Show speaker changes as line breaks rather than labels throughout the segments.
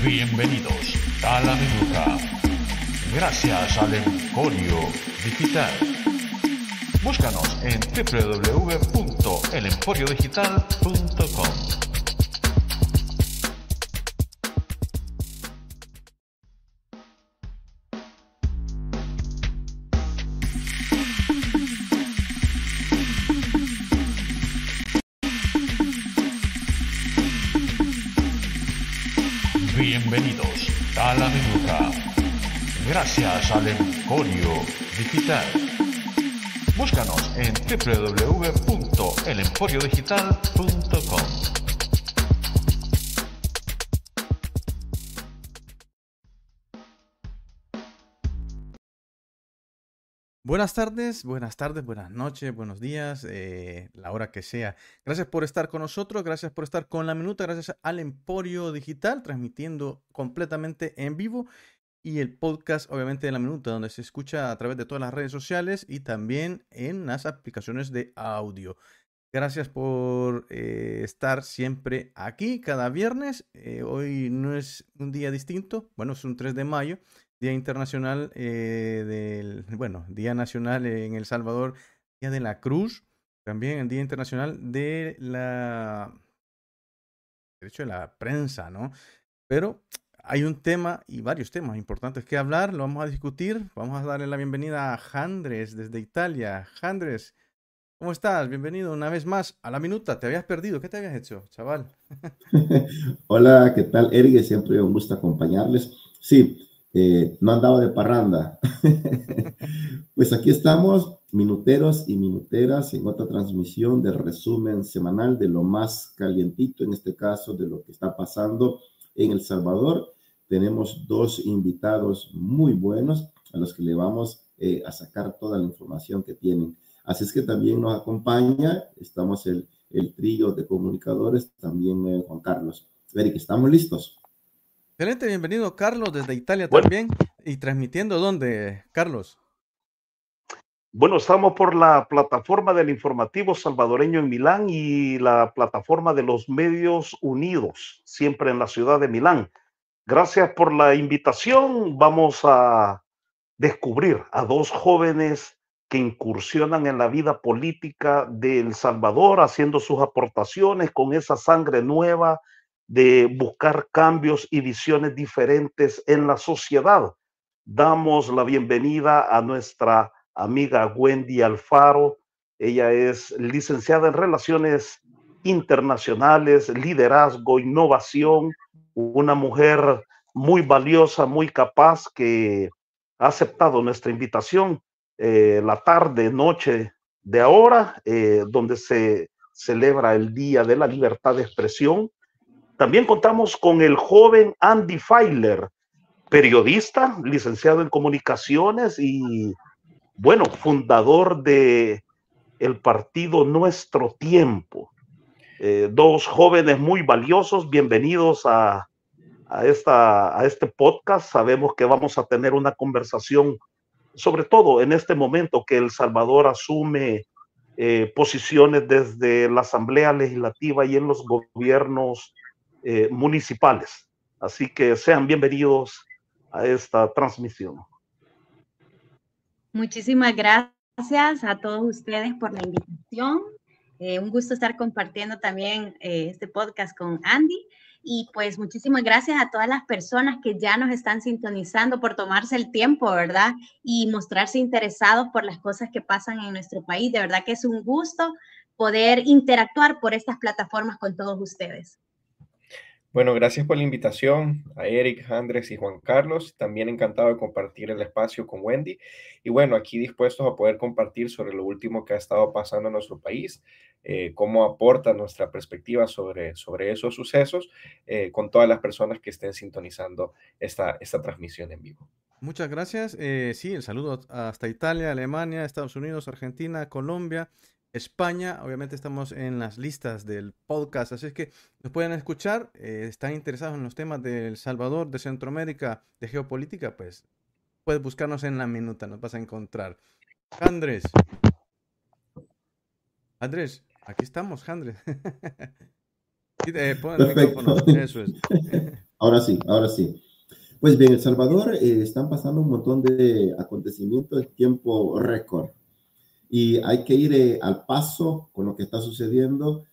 Bienvenidos a La Minuta. Gracias al Emporio Digital. Búscanos en www.elemporiodigital.com. Bienvenidos a La Minuta. Gracias al Emporio Digital. Búscanos en www.elemporiodigital.com.
Buenas tardes, buenas noches, buenos días, la hora que sea. Gracias por estar con nosotros, gracias por estar con La Minuta, gracias al Emporio Digital, transmitiendo completamente en vivo y el podcast, obviamente, de La Minuta, donde se escucha a través de todas las redes sociales y también en las aplicaciones de audio. Gracias por estar siempre aquí cada viernes. Hoy no es un día distinto, bueno, es un 3 de mayo. Día Internacional Día Nacional en El Salvador, Día de la Cruz, también el Día Internacional de de la prensa, ¿no? Pero hay un tema y varios temas importantes que hablar, lo vamos a discutir. Vamos a darle la bienvenida a Jandres desde Italia. Jandres, ¿cómo estás? Bienvenido una vez más a La Minuta. Te habías perdido, ¿qué te habías hecho, chaval?
Hola, ¿qué tal, Eric? Siempre un gusto acompañarles. Sí, no andaba de parranda. Pues aquí estamos, minuteros y minuteras, en otra transmisión del resumen semanal de lo más calientito, en este caso, de lo que está pasando en El Salvador. Tenemos dos invitados muy buenos a los que le vamos a sacar toda la información que tienen. Así es que también nos acompaña, estamos el trío de comunicadores, también Juan Carlos. Eric, ¿estamos listos?
Excelente, bienvenido Carlos desde Italia
Bueno,
también. ¿Y transmitiendo dónde, Carlos?
bueno, estamos por la plataforma del informativo salvadoreño en Milán y la plataforma de los Medios Unidos, siempre en la ciudad de Milán. Gracias por la invitación. Vamos a descubrir a dos jóvenes que incursionan en la vida política de El Salvador, haciendo sus aportaciones con esa sangre nueva de buscar cambios y visiones diferentes en la sociedad. Damos la bienvenida a nuestra amiga Wendy Alfaro. Ella es licenciada en Relaciones Internacionales, Liderazgo, Innovación, una mujer muy valiosa, muy capaz, que ha aceptado nuestra invitación la tarde, noche de ahora, donde se celebra el Día de la Libertad de Expresión. También contamos con el joven Andy Feiler, periodista, licenciado en comunicaciones y, bueno, fundador de el partido Nuestro Tiempo. Dos jóvenes muy valiosos. Bienvenidos a este podcast. Sabemos que vamos a tener una conversación, sobre todo en este momento que El Salvador asume posiciones desde la Asamblea Legislativa y en los gobiernos municipales. Así que sean bienvenidos a esta transmisión.
Muchísimas gracias a todos ustedes por la invitación. Un gusto estar compartiendo también este podcast con Andy. Y pues muchísimas gracias a todas las personas que ya nos están sintonizando por tomarse el tiempo, ¿verdad? Y mostrarse interesados por las cosas que pasan en nuestro país. De verdad que es un gusto poder interactuar por estas plataformas con todos ustedes.
Bueno, gracias por la invitación a Eric, Andrés y Juan Carlos. También encantado de compartir el espacio con Wendy. Y bueno, aquí dispuestos a poder compartir sobre lo último que ha estado pasando en nuestro país, cómo aporta nuestra perspectiva sobre esos sucesos con todas las personas que estén sintonizando esta transmisión en vivo.
Muchas gracias. Sí, el saludo hasta Italia, Alemania, Estados Unidos, Argentina, Colombia, España. Obviamente estamos en las listas del podcast, así es que nos pueden escuchar. Están interesados en los temas de El Salvador, de Centroamérica, de geopolítica, pues puedes buscarnos en La Minuta, nos vas a encontrar. Andrés, aquí estamos, Andrés. Sí, pon el micrófono, eso es.
Ahora sí, ahora sí. Pues bien, El Salvador están pasando un montón de acontecimientos en tiempo récord y hay que ir al paso con lo que está sucediendo,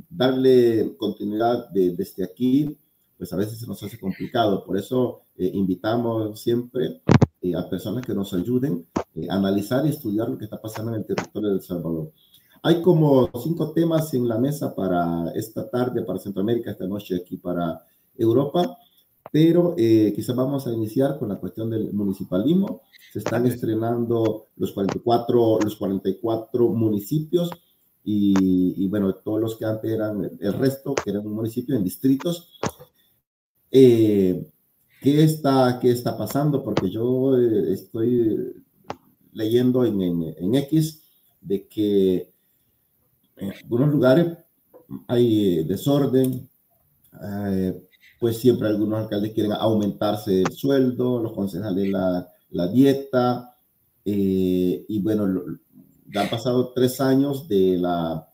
darle continuidad desde aquí, pues a veces se nos hace complicado. Por eso invitamos siempre a personas que nos ayuden a analizar y estudiar lo que está pasando en el territorio de El Salvador. Hay como 5 temas en la mesa para esta tarde, para Centroamérica, esta noche aquí para Europa, pero quizás vamos a iniciar con la cuestión del municipalismo. Se están estrenando los 44 municipios y bueno, todos los que antes eran el resto, que eran un municipio en distritos. ¿Qué está pasando? Porque yo estoy leyendo en X de que en algunos lugares hay desorden, pues siempre algunos alcaldes quieren aumentarse el sueldo, los concejales la dieta, y bueno, ya han pasado 3 años de la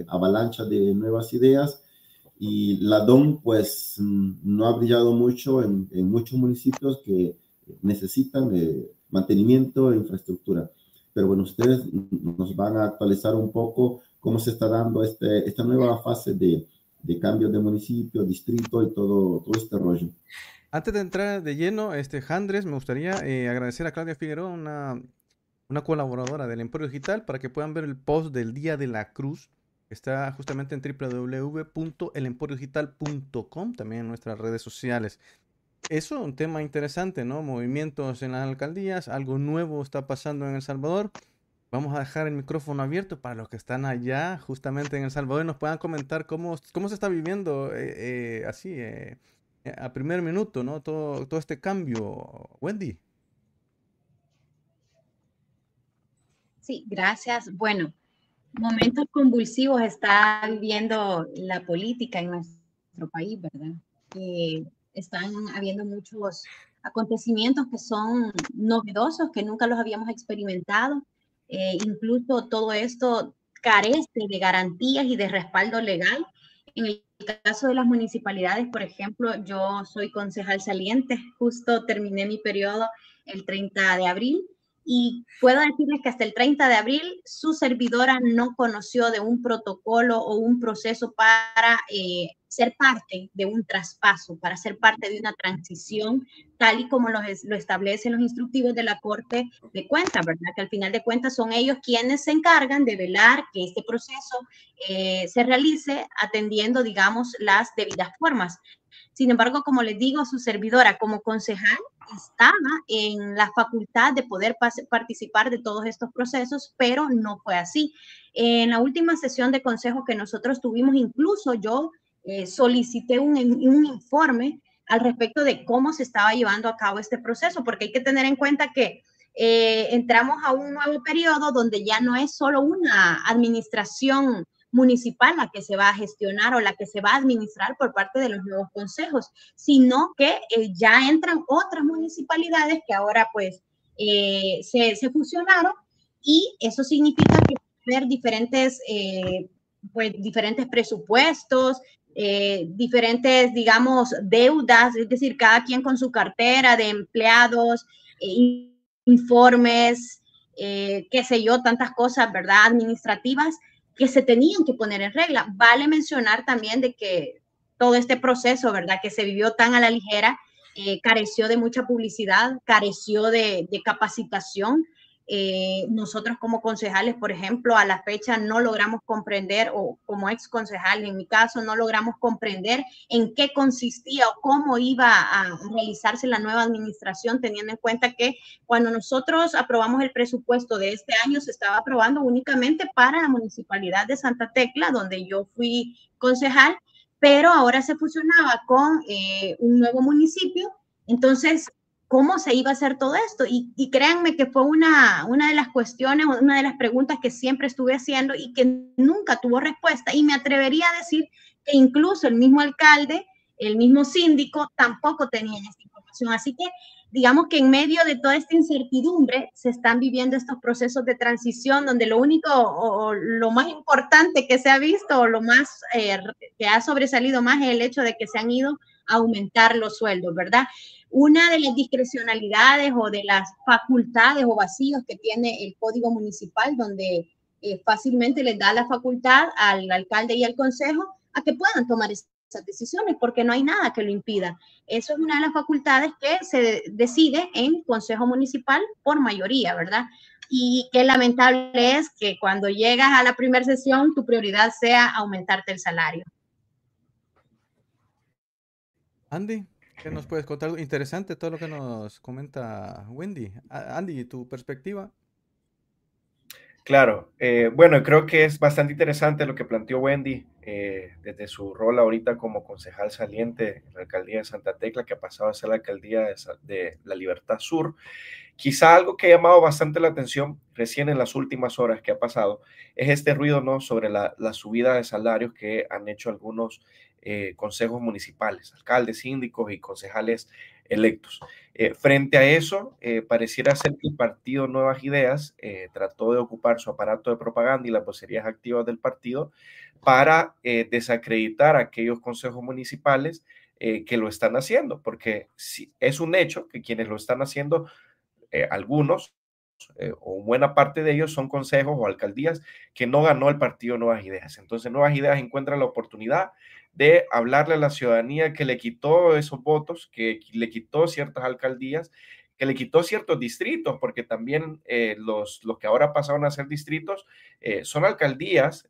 avalancha de nuevas ideas y la DON pues no ha brillado mucho en muchos municipios que necesitan mantenimiento e infraestructura. Pero bueno, ustedes nos van a actualizar un poco cómo se está dando esta nueva fase de cambios de municipio, distrito y todo este rollo.
Antes de entrar de lleno, Andrés, me gustaría agradecer a Claudia Figueroa, una colaboradora del Emporio Digital, para que puedan ver el post del Día de la Cruz. Está justamente en www.elemporiodigital.com, también en nuestras redes sociales. Eso es un tema interesante, ¿no? Movimientos en las alcaldías, algo nuevo está pasando en El Salvador. Vamos a dejar el micrófono abierto para los que están allá, justamente en El Salvador, y nos puedan comentar cómo se está viviendo así, a primer minuto, ¿no? Todo este cambio. Wendy.
Sí, gracias. Bueno, momentos convulsivos está viviendo la política en nuestro país, ¿verdad? Están habiendo muchos acontecimientos que son novedosos, que nunca los habíamos experimentado. Incluso todo esto carece de garantías y de respaldo legal. En el caso de las municipalidades, por ejemplo, yo soy concejal saliente, justo terminé mi periodo el 30 de abril. Y puedo decirles que hasta el 30 de abril su servidora no conoció de un protocolo o un proceso para ser parte de un traspaso, para ser parte de una transición, tal y como lo establecen los instructivos de la Corte de Cuentas, ¿verdad? Que al final de cuentas son ellos quienes se encargan de velar que este proceso se realice atendiendo, digamos, las debidas formas. Sin embargo, como les digo, su servidora como concejal estaba en la facultad de poder participar de todos estos procesos, pero no fue así. En la última sesión de consejo que nosotros tuvimos, incluso yo solicité un informe al respecto de cómo se estaba llevando a cabo este proceso, porque hay que tener en cuenta que entramos a un nuevo periodo donde ya no es solo una administración municipal la que se va a gestionar o la que se va a administrar por parte de los nuevos consejos, sino que ya entran otras municipalidades que ahora pues se fusionaron, y eso significa que va a haber diferentes presupuestos, diferentes, digamos, deudas, es decir, cada quien con su cartera de empleados, informes, qué sé yo, tantas cosas, ¿verdad?, administrativas, que se tenían que poner en regla. Vale mencionar también de que todo este proceso, ¿verdad?, que se vivió tan a la ligera, careció de mucha publicidad, careció de capacitación. Nosotros como concejales, por ejemplo, a la fecha no logramos comprender, o como ex concejal en mi caso, no logramos comprender en qué consistía o cómo iba a realizarse la nueva administración, teniendo en cuenta que cuando nosotros aprobamos el presupuesto de este año se estaba aprobando únicamente para la municipalidad de Santa Tecla, donde yo fui concejal, pero ahora se fusionaba con un nuevo municipio. Entonces, ¿cómo se iba a hacer todo esto? Y créanme que fue una de las cuestiones, una de las preguntas que siempre estuve haciendo y que nunca tuvo respuesta. Y me atrevería a decir que incluso el mismo alcalde, el mismo síndico, tampoco tenían esta información. Así que digamos que en medio de toda esta incertidumbre se están viviendo estos procesos de transición donde lo único o lo más importante que se ha visto o lo más que ha sobresalido más es el hecho de que se han ido aumentar los sueldos, ¿verdad? Una de las discrecionalidades o de las facultades o vacíos que tiene el Código Municipal, donde fácilmente les da la facultad al alcalde y al consejo a que puedan tomar esas decisiones, porque no hay nada que lo impida. Eso es una de las facultades que se decide en consejo municipal por mayoría, ¿verdad? Y qué lamentable es que cuando llegas a la primera sesión, tu prioridad sea aumentarte el salario.
Andy, ¿qué nos puedes contar? Interesante todo lo que nos comenta Wendy. Andy, ¿tu perspectiva?
Claro, bueno, creo que es bastante interesante lo que planteó Wendy desde su rol ahorita como concejal saliente en la alcaldía de Santa Tecla, que ha pasado a ser la alcaldía de La Libertad Sur. Quizá algo que ha llamado bastante la atención recién en las últimas horas que ha pasado es este ruido, ¿no?, sobre la subida de salarios que han hecho algunos consejos municipales, alcaldes, síndicos y concejales electos. Frente a eso, pareciera ser que el partido Nuevas Ideas trató de ocupar su aparato de propaganda y las vocerías activas del partido para desacreditar a aquellos consejos municipales que lo están haciendo, porque si, es un hecho que quienes lo están haciendo, algunos o buena parte de ellos son consejos o alcaldías que no ganó el partido Nuevas Ideas. Entonces Nuevas Ideas encuentra la oportunidad de hablarle a la ciudadanía que le quitó esos votos, que le quitó ciertas alcaldías, que le quitó ciertos distritos, porque también los que ahora pasaron a ser distritos son alcaldías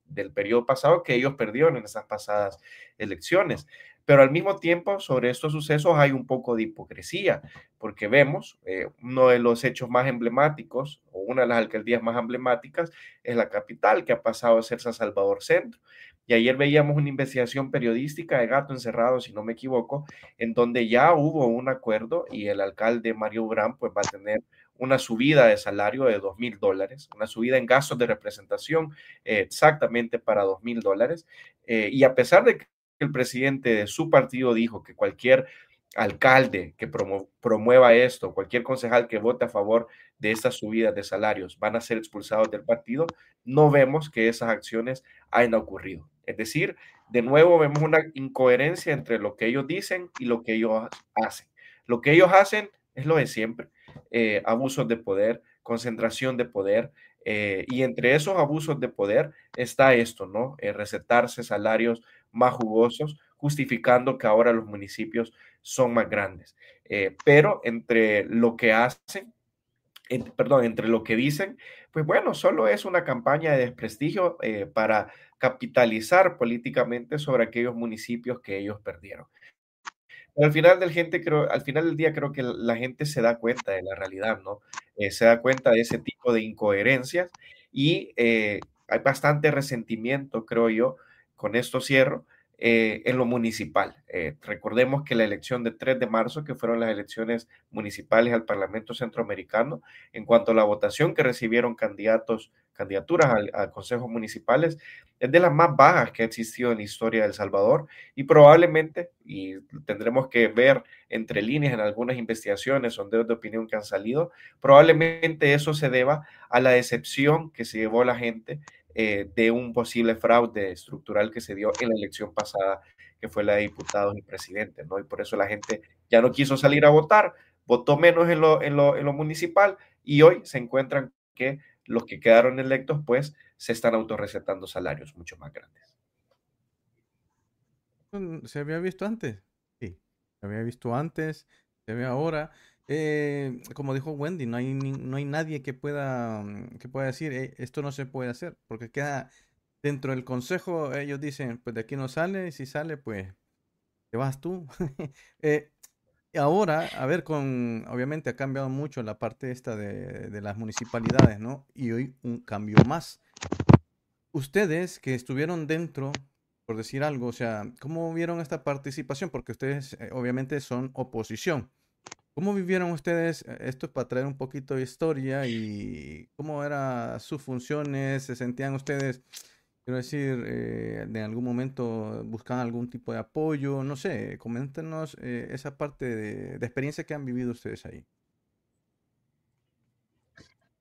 del periodo pasado que ellos perdieron en esas pasadas elecciones. Pero al mismo tiempo, sobre estos sucesos hay un poco de hipocresía, porque vemos uno de los hechos más emblemáticos, o una de las alcaldías más emblemáticas, es la capital, que ha pasado a ser San Salvador Centro. Y ayer veíamos una investigación periodística de Gato Encerrado, si no me equivoco, en donde ya hubo un acuerdo y el alcalde Mario Gran pues va a tener una subida de salario de $2,000, una subida en gastos de representación exactamente para $2,000. Y a pesar de que el presidente de su partido dijo que cualquier alcalde que promueva esto, cualquier concejal que vote a favor de estas subidas de salarios van a ser expulsados del partido, no vemos que esas acciones hayan ocurrido. Es decir, de nuevo vemos una incoherencia entre lo que ellos dicen y lo que ellos hacen. Lo que ellos hacen es lo de siempre, abusos de poder, concentración de poder, y entre esos abusos de poder está esto, ¿no? Recetarse salarios más jugosos, justificando que ahora los municipios son más grandes. Pero entre lo que hacen, entre lo que dicen, pues bueno, solo es una campaña de desprestigio para capitalizar políticamente sobre aquellos municipios que ellos perdieron. Pero al final del día creo que la gente se da cuenta de la realidad, ¿no? Se da cuenta de ese tipo de incoherencias y hay bastante resentimiento, creo yo, con esto cierro, en lo municipal. Recordemos que la elección de 3 de marzo, que fueron las elecciones municipales al Parlamento Centroamericano, en cuanto a la votación que recibieron candidaturas a consejos municipales, es de las más bajas que ha existido en la historia de El Salvador y probablemente, y tendremos que ver entre líneas en algunas investigaciones, sondeos de opinión que han salido, probablemente eso se deba a la decepción que se llevó la gente de un posible fraude estructural que se dio en la elección pasada, que fue la de diputados y presidentes, ¿no? Y por eso la gente ya no quiso salir a votar, votó menos en lo municipal y hoy se encuentran que los que quedaron electos, pues, se están autorrecetando salarios mucho más grandes.
¿Se había visto antes? Sí, se había visto antes, se ve ahora. Como dijo Wendy, no hay nadie que pueda decir esto no se puede hacer, porque queda dentro del consejo. Ellos dicen, pues de aquí no sale, y si sale, pues te vas tú. Ahora, a ver, obviamente ha cambiado mucho la parte esta de las municipalidades, ¿no? Y hoy un cambio más. Ustedes que estuvieron dentro, por decir algo, o sea, ¿cómo vieron esta participación? Porque ustedes obviamente son oposición. ¿Cómo vivieron ustedes esto para traer un poquito de historia y cómo eran sus funciones? ¿Se sentían ustedes, quiero decir, en algún momento buscaban algún tipo de apoyo? No sé, coméntenos esa parte de experiencia que han vivido ustedes ahí.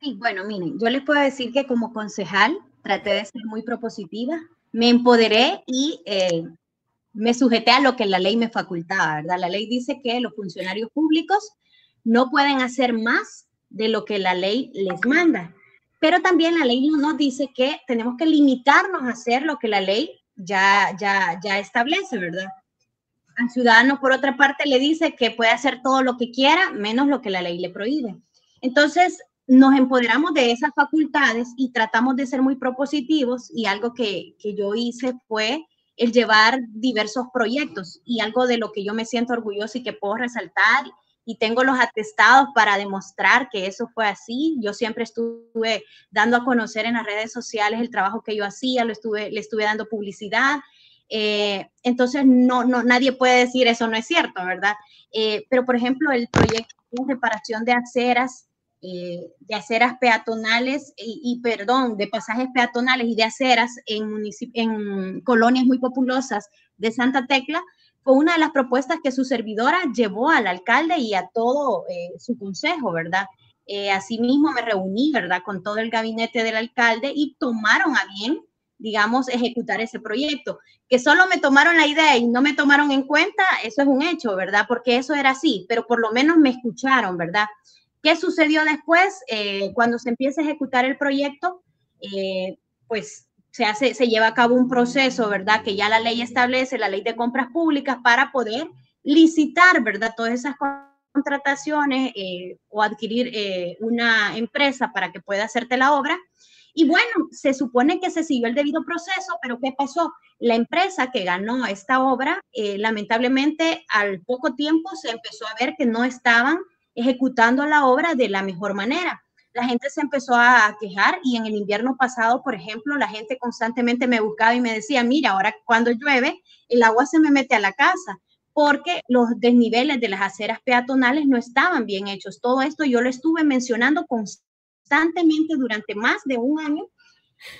Sí, bueno, miren, yo les puedo decir que como concejal traté de ser muy propositiva, me empoderé y me sujeté a lo que la ley me facultaba, ¿verdad? La ley dice que los funcionarios públicos no pueden hacer más de lo que la ley les manda. Pero también la ley nos dice que tenemos que limitarnos a hacer lo que la ley ya establece, ¿verdad? Al ciudadano, por otra parte, le dice que puede hacer todo lo que quiera, menos lo que la ley le prohíbe. Entonces, nos empoderamos de esas facultades y tratamos de ser muy propositivos, y algo que yo hice fue el llevar diversos proyectos, y algo de lo que yo me siento orgullosa y que puedo resaltar, y tengo los atestados para demostrar que eso fue así. Yo siempre estuve dando a conocer en las redes sociales el trabajo que yo hacía, le estuve dando publicidad. Entonces, nadie puede decir eso no es cierto, ¿verdad? Pero, por ejemplo, el proyecto de reparación de aceras peatonales de pasajes peatonales y de aceras en colonias muy populosas de Santa Tecla, fue una de las propuestas que su servidora llevó al alcalde y a todo su consejo, ¿verdad? Asimismo me reuní, ¿verdad?, con todo el gabinete del alcalde y tomaron a bien, digamos, ejecutar ese proyecto. Que solo me tomaron la idea y no me tomaron en cuenta, eso es un hecho, ¿verdad? Porque eso era así, pero por lo menos me escucharon, ¿verdad? ¿Qué sucedió después? Cuando se empieza a ejecutar el proyecto, pues se lleva a cabo un proceso, ¿verdad? Que ya la ley establece, la ley de compras públicas, para poder licitar, ¿verdad? Todas esas contrataciones o adquirir una empresa para que pueda hacerte la obra. Y bueno, se supone que se siguió el debido proceso, pero ¿qué pasó? La empresa que ganó esta obra, lamentablemente, al poco tiempo se empezó a ver que no estaban ejecutando la obra de la mejor manera. La gente se empezó a quejar, y en el invierno pasado, por ejemplo, la gente constantemente me buscaba y me decía, mira, ahora cuando llueve, el agua se me mete a la casa, porque los desniveles de las aceras peatonales no estaban bien hechos. Todo esto yo lo estuve mencionando constantemente durante más de un año,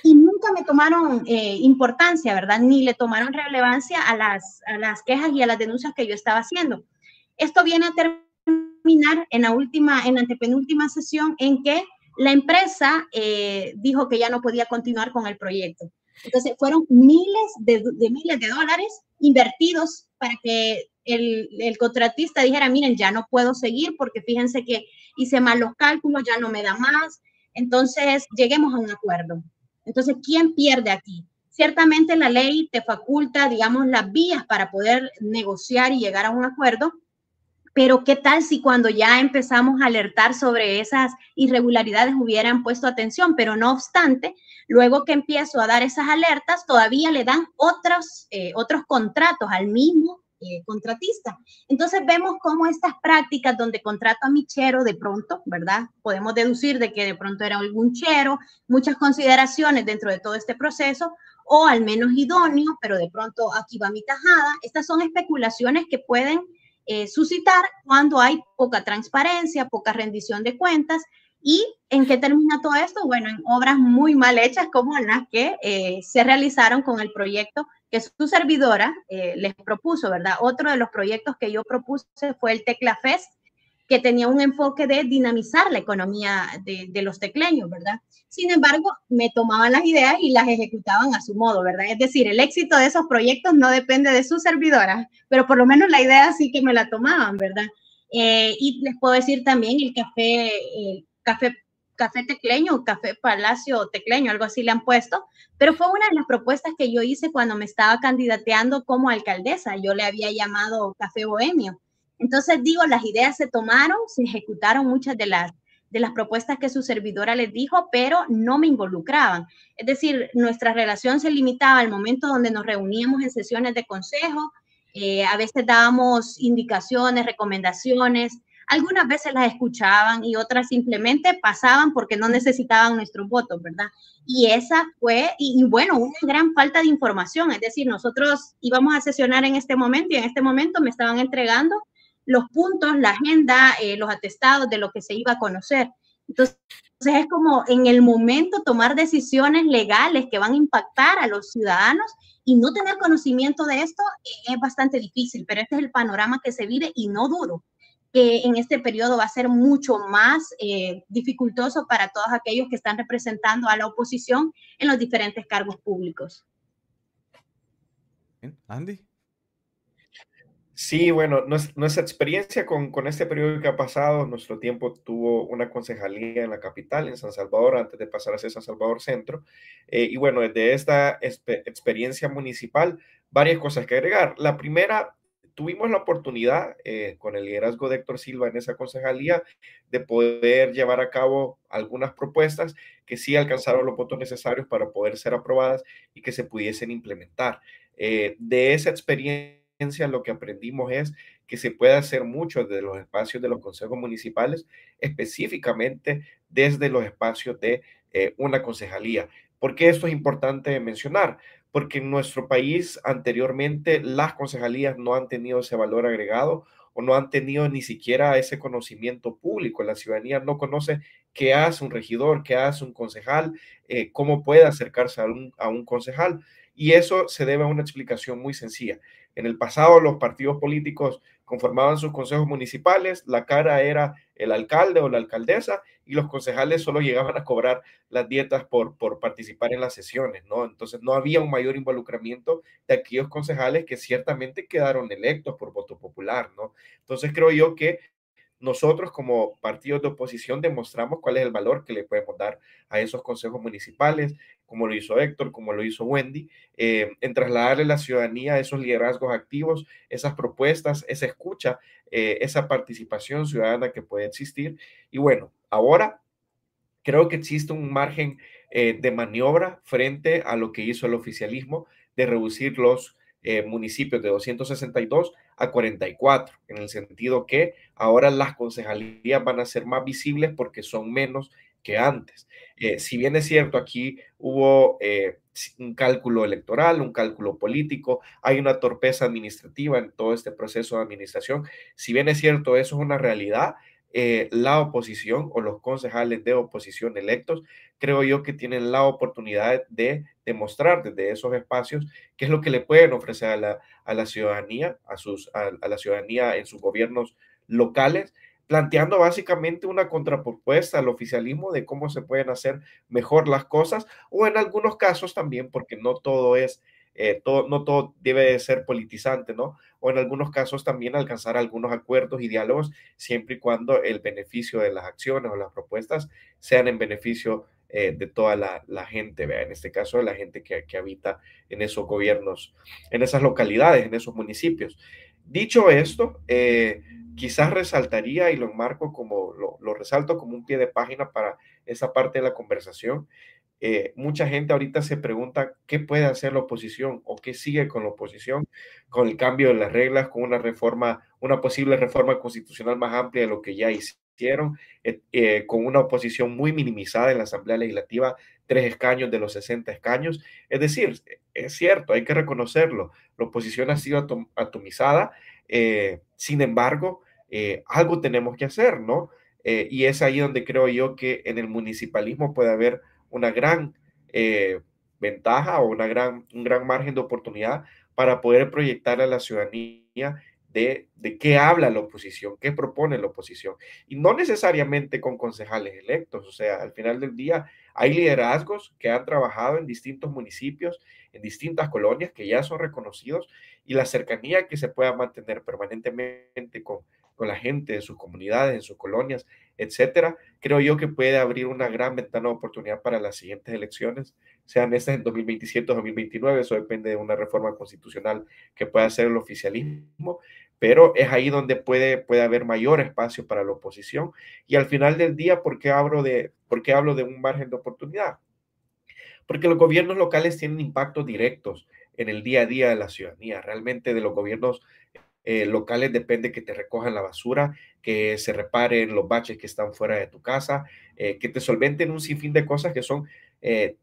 y nunca me tomaron importancia, ¿verdad? Ni le tomaron relevancia a las quejas y a las denuncias que yo estaba haciendo. Esto viene a terminar en la antepenúltima sesión, en que la empresa dijo que ya no podía continuar con el proyecto. Entonces fueron miles de dólares invertidos para que el contratista dijera, miren, ya no puedo seguir porque fíjense que hice mal los cálculos, ya no me da más. Entonces lleguemos a un acuerdo. Entonces, ¿quién pierde aquí? Ciertamente la ley te faculta, digamos, las vías para poder negociar y llegar a un acuerdo, pero ¿qué tal si cuando ya empezamos a alertar sobre esas irregularidades hubieran puesto atención? Pero no obstante, luego que empiezo a dar esas alertas, todavía le dan otros contratos al mismo contratista. Entonces vemos cómo estas prácticas donde contrato a mi chero de pronto, ¿verdad? Podemos deducir de que de pronto era algún chero, muchas consideraciones dentro de todo este proceso, o al menos idóneo, pero de pronto aquí va mi tajada. Estas son especulaciones que pueden suscitar cuando hay poca transparencia, poca rendición de cuentas. ¿Y en qué termina todo esto? Bueno, en obras muy mal hechas como las que se realizaron con el proyecto que su servidora les propuso, ¿verdad? Otro de los proyectos que yo propuse fue el Teclafest, que tenía un enfoque de dinamizar la economía de los tecleños, ¿verdad? Sin embargo, me tomaban las ideas y las ejecutaban a su modo, ¿verdad? Es decir, el éxito de esos proyectos no depende de su servidora, pero por lo menos la idea sí que me la tomaban, ¿verdad? Y les puedo decir también el café tecleño, café Palacio Tecleño, algo así le han puesto, pero fue una de las propuestas que yo hice cuando me estaba candidateando como alcaldesa. Yo le había llamado Café Bohemio. Entonces, digo, las ideas se tomaron, se ejecutaron muchas de las propuestas que su servidora les dijo, pero no me involucraban. Es decir, nuestra relación se limitaba al momento donde nos reuníamos en sesiones de consejo, a veces dábamos indicaciones, recomendaciones, algunas veces las escuchaban y otras simplemente pasaban porque no necesitaban nuestros votos, ¿verdad? Y esa fue, y bueno, una gran falta de información. Es decir, nosotros íbamos a sesionar en este momento y en este momento me estaban entregando los puntos, la agenda, los atestados de lo que se iba a conocer. Entonces es como en el momento tomar decisiones legales que van a impactar a los ciudadanos y no tener conocimiento de esto es bastante difícil, pero este es el panorama que se vive y no dudo que en este periodo va a ser mucho más dificultoso para todos aquellos que están representando a la oposición en los diferentes cargos públicos.
Andy.
Sí, bueno, nuestra experiencia con este periodo que ha pasado, nuestro tiempo tuvo una concejalía en la capital, en San Salvador, antes de pasar hacia San Salvador Centro. Y bueno, desde esta experiencia municipal, varias cosas que agregar. La primera, tuvimos la oportunidad, con el liderazgo de Héctor Silva en esa concejalía, de poder llevar a cabo algunas propuestas que sí alcanzaron los votos necesarios para poder ser aprobadas y que se pudiesen implementar. De esa experiencia, lo que aprendimos es que se puede hacer mucho desde los espacios de los consejos municipales, específicamente desde los espacios de una concejalía. ¿Por qué esto es importante mencionar? Porque en nuestro país anteriormente las concejalías no han tenido ese valor agregado o no han tenido ni siquiera ese conocimiento público. La ciudadanía no conoce qué hace un regidor, qué hace un concejal, cómo puede acercarse a un concejal. Y eso se debe a una explicación muy sencilla. En el pasado, los partidos políticos conformaban sus consejos municipales, la cara era el alcalde o la alcaldesa y los concejales solo llegaban a cobrar las dietas por participar en las sesiones, ¿no? Entonces no había un mayor involucramiento de aquellos concejales que ciertamente quedaron electos por voto popular, ¿no? Entonces creo yo que nosotros como partidos de oposición demostramos cuál es el valor que le podemos dar a esos consejos municipales, como lo hizo Héctor, como lo hizo Wendy, en trasladarle a la ciudadanía esos liderazgos activos, esas propuestas, esa escucha, esa participación ciudadana que puede existir. Y bueno, ahora creo que existe un margen de maniobra frente a lo que hizo el oficialismo de reducir los municipios de 262 a 44, en el sentido que ahora las concejalías van a ser más visibles porque son menos que antes. Si bien es cierto, aquí hubo un cálculo electoral, un cálculo político, hay una torpeza administrativa en todo este proceso de administración. Si bien es cierto, eso es una realidad, la oposición o los concejales de oposición electos, creo yo que tienen la oportunidad de demostrar desde esos espacios qué es lo que le pueden ofrecer a la ciudadanía, a la ciudadanía en sus gobiernos locales, planteando básicamente una contrapropuesta al oficialismo de cómo se pueden hacer mejor las cosas, o en algunos casos también, porque no todo es, no todo debe de ser politizante, ¿no? O en algunos casos también alcanzar algunos acuerdos y diálogos siempre y cuando el beneficio de las acciones o las propuestas sean en beneficio de toda la gente, ¿vea? En este caso de la gente que habita en esos gobiernos, en esas localidades, en esos municipios. Dicho esto, quizás resaltaría y lo enmarco como, lo resalto como un pie de página para esa parte de la conversación. Mucha gente ahorita se pregunta qué puede hacer la oposición o qué sigue con la oposición, con el cambio de las reglas, con una reforma, una posible reforma constitucional más amplia de lo que ya hicieron, con una oposición muy minimizada en la Asamblea Legislativa, 3 escaños de los 60 escaños. Es decir, es cierto, hay que reconocerlo, la oposición ha sido atomizada, sin embargo, algo tenemos que hacer, ¿no? Y es ahí donde creo yo que en el municipalismo puede haber una gran ventaja o un gran margen de oportunidad para poder proyectar a la ciudadanía de qué habla la oposición, qué propone la oposición. Y no necesariamente con concejales electos, o sea, al final del día hay liderazgos que han trabajado en distintos municipios, en distintas colonias que ya son reconocidos y la cercanía que se pueda mantener permanentemente con la gente de sus comunidades, en sus colonias, etcétera, creo yo que puede abrir una gran ventana de oportunidad para las siguientes elecciones, sean estas en 2027 o 2029, eso depende de una reforma constitucional que pueda hacer el oficialismo, pero es ahí donde puede haber mayor espacio para la oposición. Y al final del día, ¿por qué hablo de un margen de oportunidad? Porque los gobiernos locales tienen impactos directos en el día a día de la ciudadanía. Realmente de los gobiernos locales depende que te recojan la basura, que se reparen los baches que están fuera de tu casa, que te solventen un sinfín de cosas que son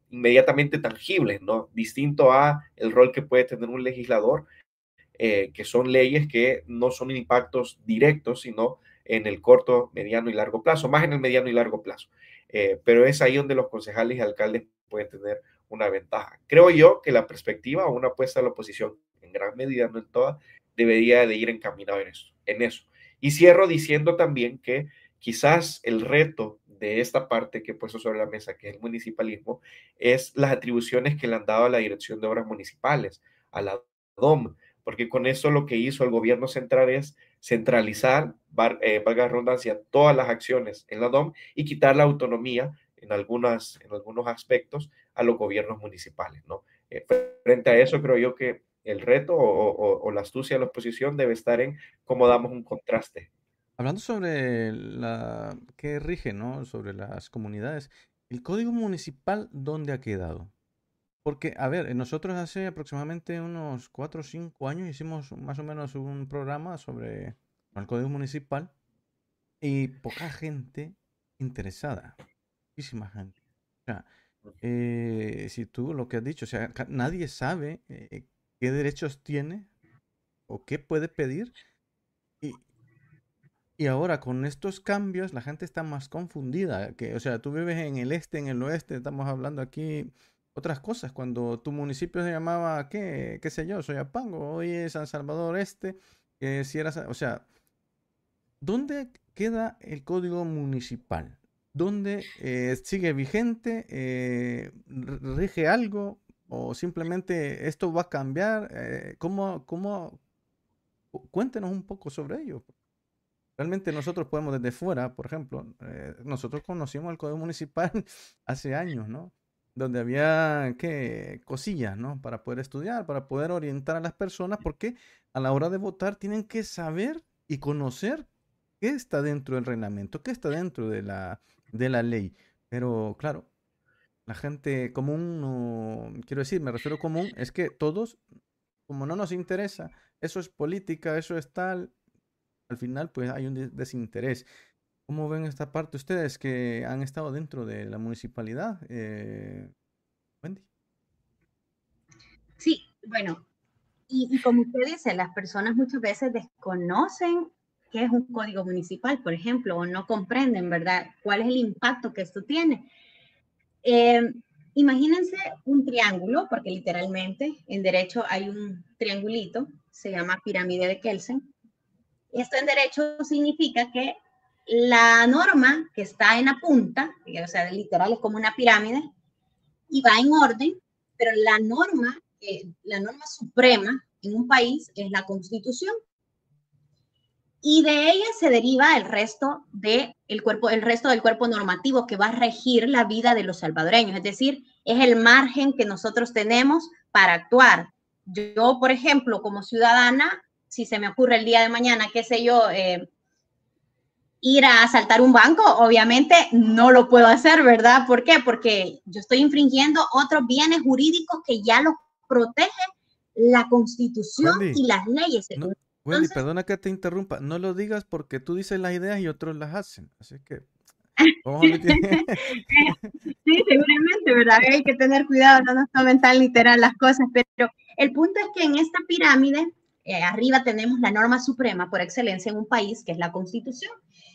inmediatamente tangibles, ¿no? Distinto a el rol que puede tener un legislador, que son leyes que no son impactos directos, sino en el corto, mediano y largo plazo, más en el mediano y largo plazo. Pero es ahí donde los concejales y alcaldes pueden tener una ventaja. Creo yo que la perspectiva o una apuesta a la oposición, en gran medida, no en toda, debería de ir encaminado en eso. Y cierro diciendo también que quizás el reto de esta parte que he puesto sobre la mesa, que es el municipalismo, es las atribuciones que le han dado a la Dirección de Obras Municipales, a la DOM, porque con eso lo que hizo el gobierno central es centralizar, valga la redundancia, todas las acciones en la DOM y quitar la autonomía en algunos aspectos a los gobiernos municipales, ¿no? Frente a eso, creo yo que el reto o la astucia de la oposición debe estar en cómo damos un contraste.
Hablando sobre qué rige, ¿no? Sobre las comunidades, ¿el código municipal dónde ha quedado? Porque, a ver, nosotros hace aproximadamente unos 4 o 5 años hicimos más o menos un programa sobre el código municipal y poca gente interesada, muchísima gente. O sea, si tú lo que has dicho, o sea, nadie sabe qué derechos tiene o qué puede pedir. Y ahora con estos cambios la gente está más confundida. O sea, tú vives en el este, en el oeste, estamos hablando aquí otras cosas. Cuando tu municipio se llamaba, qué sé yo, Soyapango, hoy es San Salvador Este, si era, o sea, ¿dónde queda el código municipal? ¿Dónde sigue vigente? ¿Rige algo? ¿O simplemente esto va a cambiar? Cuéntenos un poco sobre ello. Realmente nosotros podemos desde fuera, por ejemplo, nosotros conocimos el código municipal hace años, ¿no? Donde había cosillas, ¿no? Para poder estudiar, para poder orientar a las personas, porque a la hora de votar tienen que saber y conocer qué está dentro del reglamento, qué está dentro de la ley. Pero claro, la gente común, no, quiero decir, me refiero común, es que todos, como no nos interesa, eso es política, eso es tal, al final pues hay un desinterés. ¿Cómo ven esta parte ustedes que han estado dentro de la municipalidad? Wendy.
Sí, bueno, y como usted dice, las personas muchas veces desconocen qué es un código municipal, por ejemplo, o no comprenden, ¿verdad?, cuál es el impacto que esto tiene. Imagínense un triángulo, porque literalmente en derecho hay un triangulito, se llama pirámide de Kelsen. Esto en derecho significa que la norma que está en la punta, o sea, literal es como una pirámide, y va en orden, pero la norma suprema en un país es la Constitución. Y de ella se deriva el resto del cuerpo normativo que va a regir la vida de los salvadoreños. Es decir, es el margen que nosotros tenemos para actuar. Yo, por ejemplo, como ciudadana, si se me ocurre el día de mañana, qué sé yo, ir a asaltar un banco, obviamente no lo puedo hacer, ¿verdad? ¿Por qué? Porque yo estoy infringiendo otros bienes jurídicos que ya los protege la Constitución
Wendy,
y las leyes.
no, Wendy, perdona que te interrumpa. No lo digas porque tú dices las ideas y otros las hacen. Así que vamos a omitir.
Sí, seguramente, ¿verdad? Hay que tener cuidado, no nos tomen tan literal las cosas, pero el punto es que en esta pirámide, arriba tenemos la norma suprema por excelencia en un país, que es la Constitución,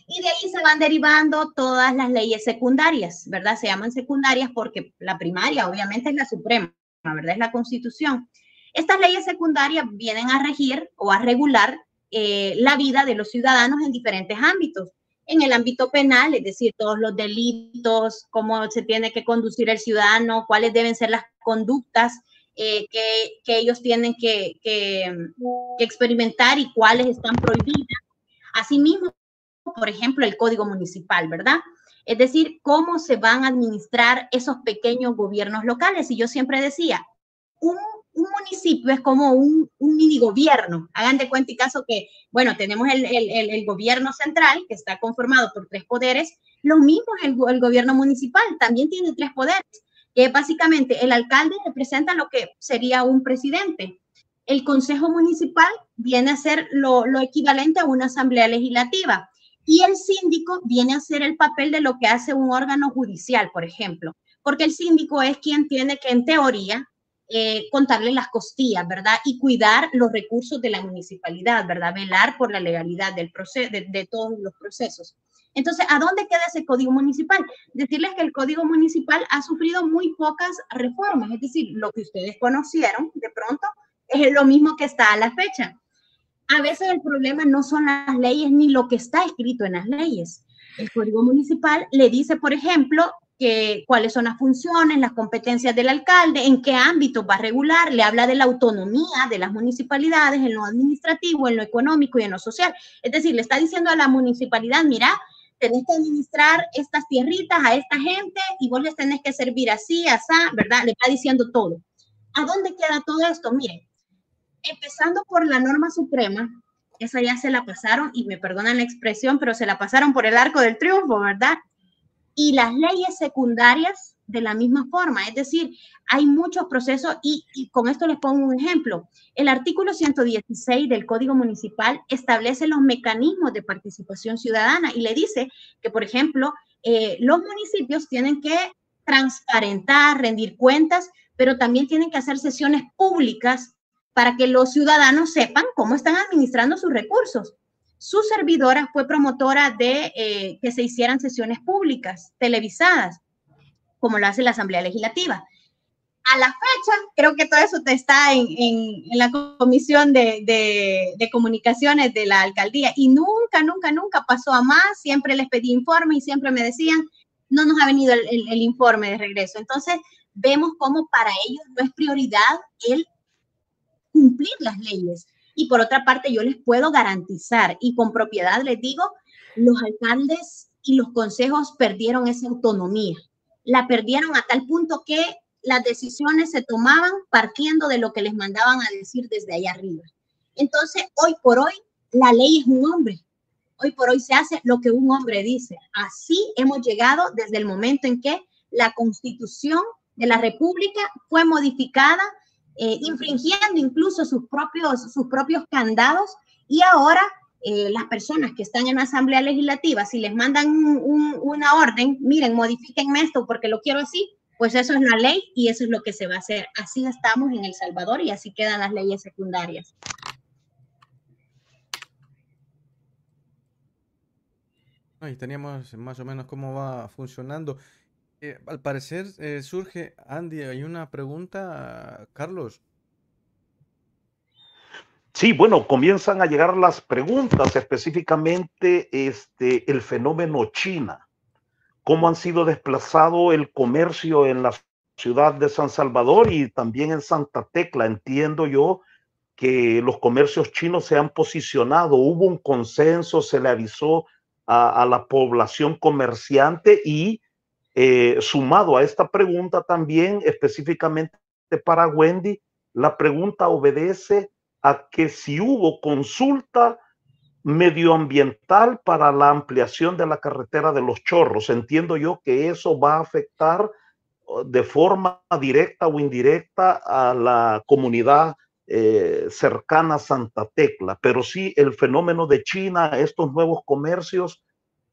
y de ahí se van derivando todas las leyes secundarias, ¿verdad? Se llaman secundarias porque la primaria obviamente es la suprema, ¿verdad? Es la Constitución. Estas leyes secundarias vienen a regir o a regular la vida de los ciudadanos en diferentes ámbitos. En el ámbito penal, es decir, todos los delitos, cómo se tiene que conducir el ciudadano, cuáles deben ser las conductas que ellos tienen que experimentar y cuáles están prohibidas. Asimismo, por ejemplo, el Código Municipal, ¿verdad? Es decir, cómo se van a administrar esos pequeños gobiernos locales. Y yo siempre decía, un municipio es como un mini gobierno. Hagan de cuenta y caso que, bueno, tenemos el gobierno central, que está conformado por 3 poderes. Lo mismo es el gobierno municipal, también tiene 3 poderes, que básicamente el alcalde representa lo que sería un presidente. El consejo municipal viene a ser lo equivalente a una asamblea legislativa. Y el síndico viene a ser el papel de lo que hace un órgano judicial, por ejemplo, porque el síndico es quien tiene que, en teoría, contarle las costillas, ¿verdad? Y cuidar los recursos de la municipalidad, ¿verdad? Velar por la legalidad del proceso, de todos los procesos. Entonces, ¿a dónde queda ese código municipal? Decirles que el código municipal ha sufrido muy pocas reformas, es decir, lo que ustedes conocieron de pronto es lo mismo que está a la fecha. A veces el problema no son las leyes ni lo que está escrito en las leyes. El Código Municipal le dice, por ejemplo, cuáles son las funciones, las competencias del alcalde, en qué ámbito va a regular, le habla de la autonomía de las municipalidades en lo administrativo, en lo económico y en lo social. Es decir, le está diciendo a la municipalidad, mira, tenés que administrar estas tierritas a esta gente y vos les tenés que servir así, así, ¿verdad? Le está diciendo todo. ¿A dónde queda todo esto? Miren, empezando por la norma suprema, esa ya se la pasaron, y me perdonan la expresión, pero se la pasaron por el arco del triunfo, ¿verdad? Y las leyes secundarias de la misma forma, es decir, hay muchos procesos y con esto les pongo un ejemplo. El artículo 116 del Código Municipal establece los mecanismos de participación ciudadana y le dice que, por ejemplo, los municipios tienen que transparentar, rendir cuentas, pero también tienen que hacer sesiones públicas para que los ciudadanos sepan cómo están administrando sus recursos. Su servidora fue promotora de que se hicieran sesiones públicas, televisadas, como lo hace la Asamblea Legislativa. A la fecha, creo que todo eso está en la Comisión de Comunicaciones de la Alcaldía y nunca pasó a más. Siempre les pedí informe y siempre me decían, no nos ha venido el informe de regreso. Entonces, vemos cómo para ellos no es prioridad el cumplir las leyes. Y por otra parte, yo les puedo garantizar, y con propiedad les digo, los alcaldes y los consejos perdieron esa autonomía. La perdieron a tal punto que las decisiones se tomaban partiendo de lo que les mandaban a decir desde allá arriba. Entonces, hoy por hoy, la ley es un hombre. Hoy por hoy se hace lo que un hombre dice. Así hemos llegado desde el momento en que la Constitución de la República fue modificada, infringiendo incluso sus propios candados, y ahora las personas que están en la Asamblea Legislativa, si les mandan una orden, miren, modifíquenme esto porque lo quiero así, pues eso es la ley y eso es lo que se va a hacer. Así estamos en El Salvador y así quedan las leyes secundarias.
Ahí teníamos más o menos cómo va funcionando. Al parecer surge, Andy, hay una pregunta, Carlos.
Sí, bueno, comienzan a llegar las preguntas, específicamente el fenómeno China. ¿Cómo han sido desplazado el comercio en la ciudad de San Salvador y también en Santa Tecla? Entiendo yo que los comercios chinos se han posicionado, hubo un consenso, se le avisó a la población comerciante y sumado a esta pregunta también específicamente para Wendy, la pregunta obedece a que si hubo consulta medioambiental para la ampliación de la carretera de Los Chorros. Entiendo yo que eso va a afectar de forma directa o indirecta a la comunidad cercana a Santa Tecla, pero sí el fenómeno de China, estos nuevos comercios,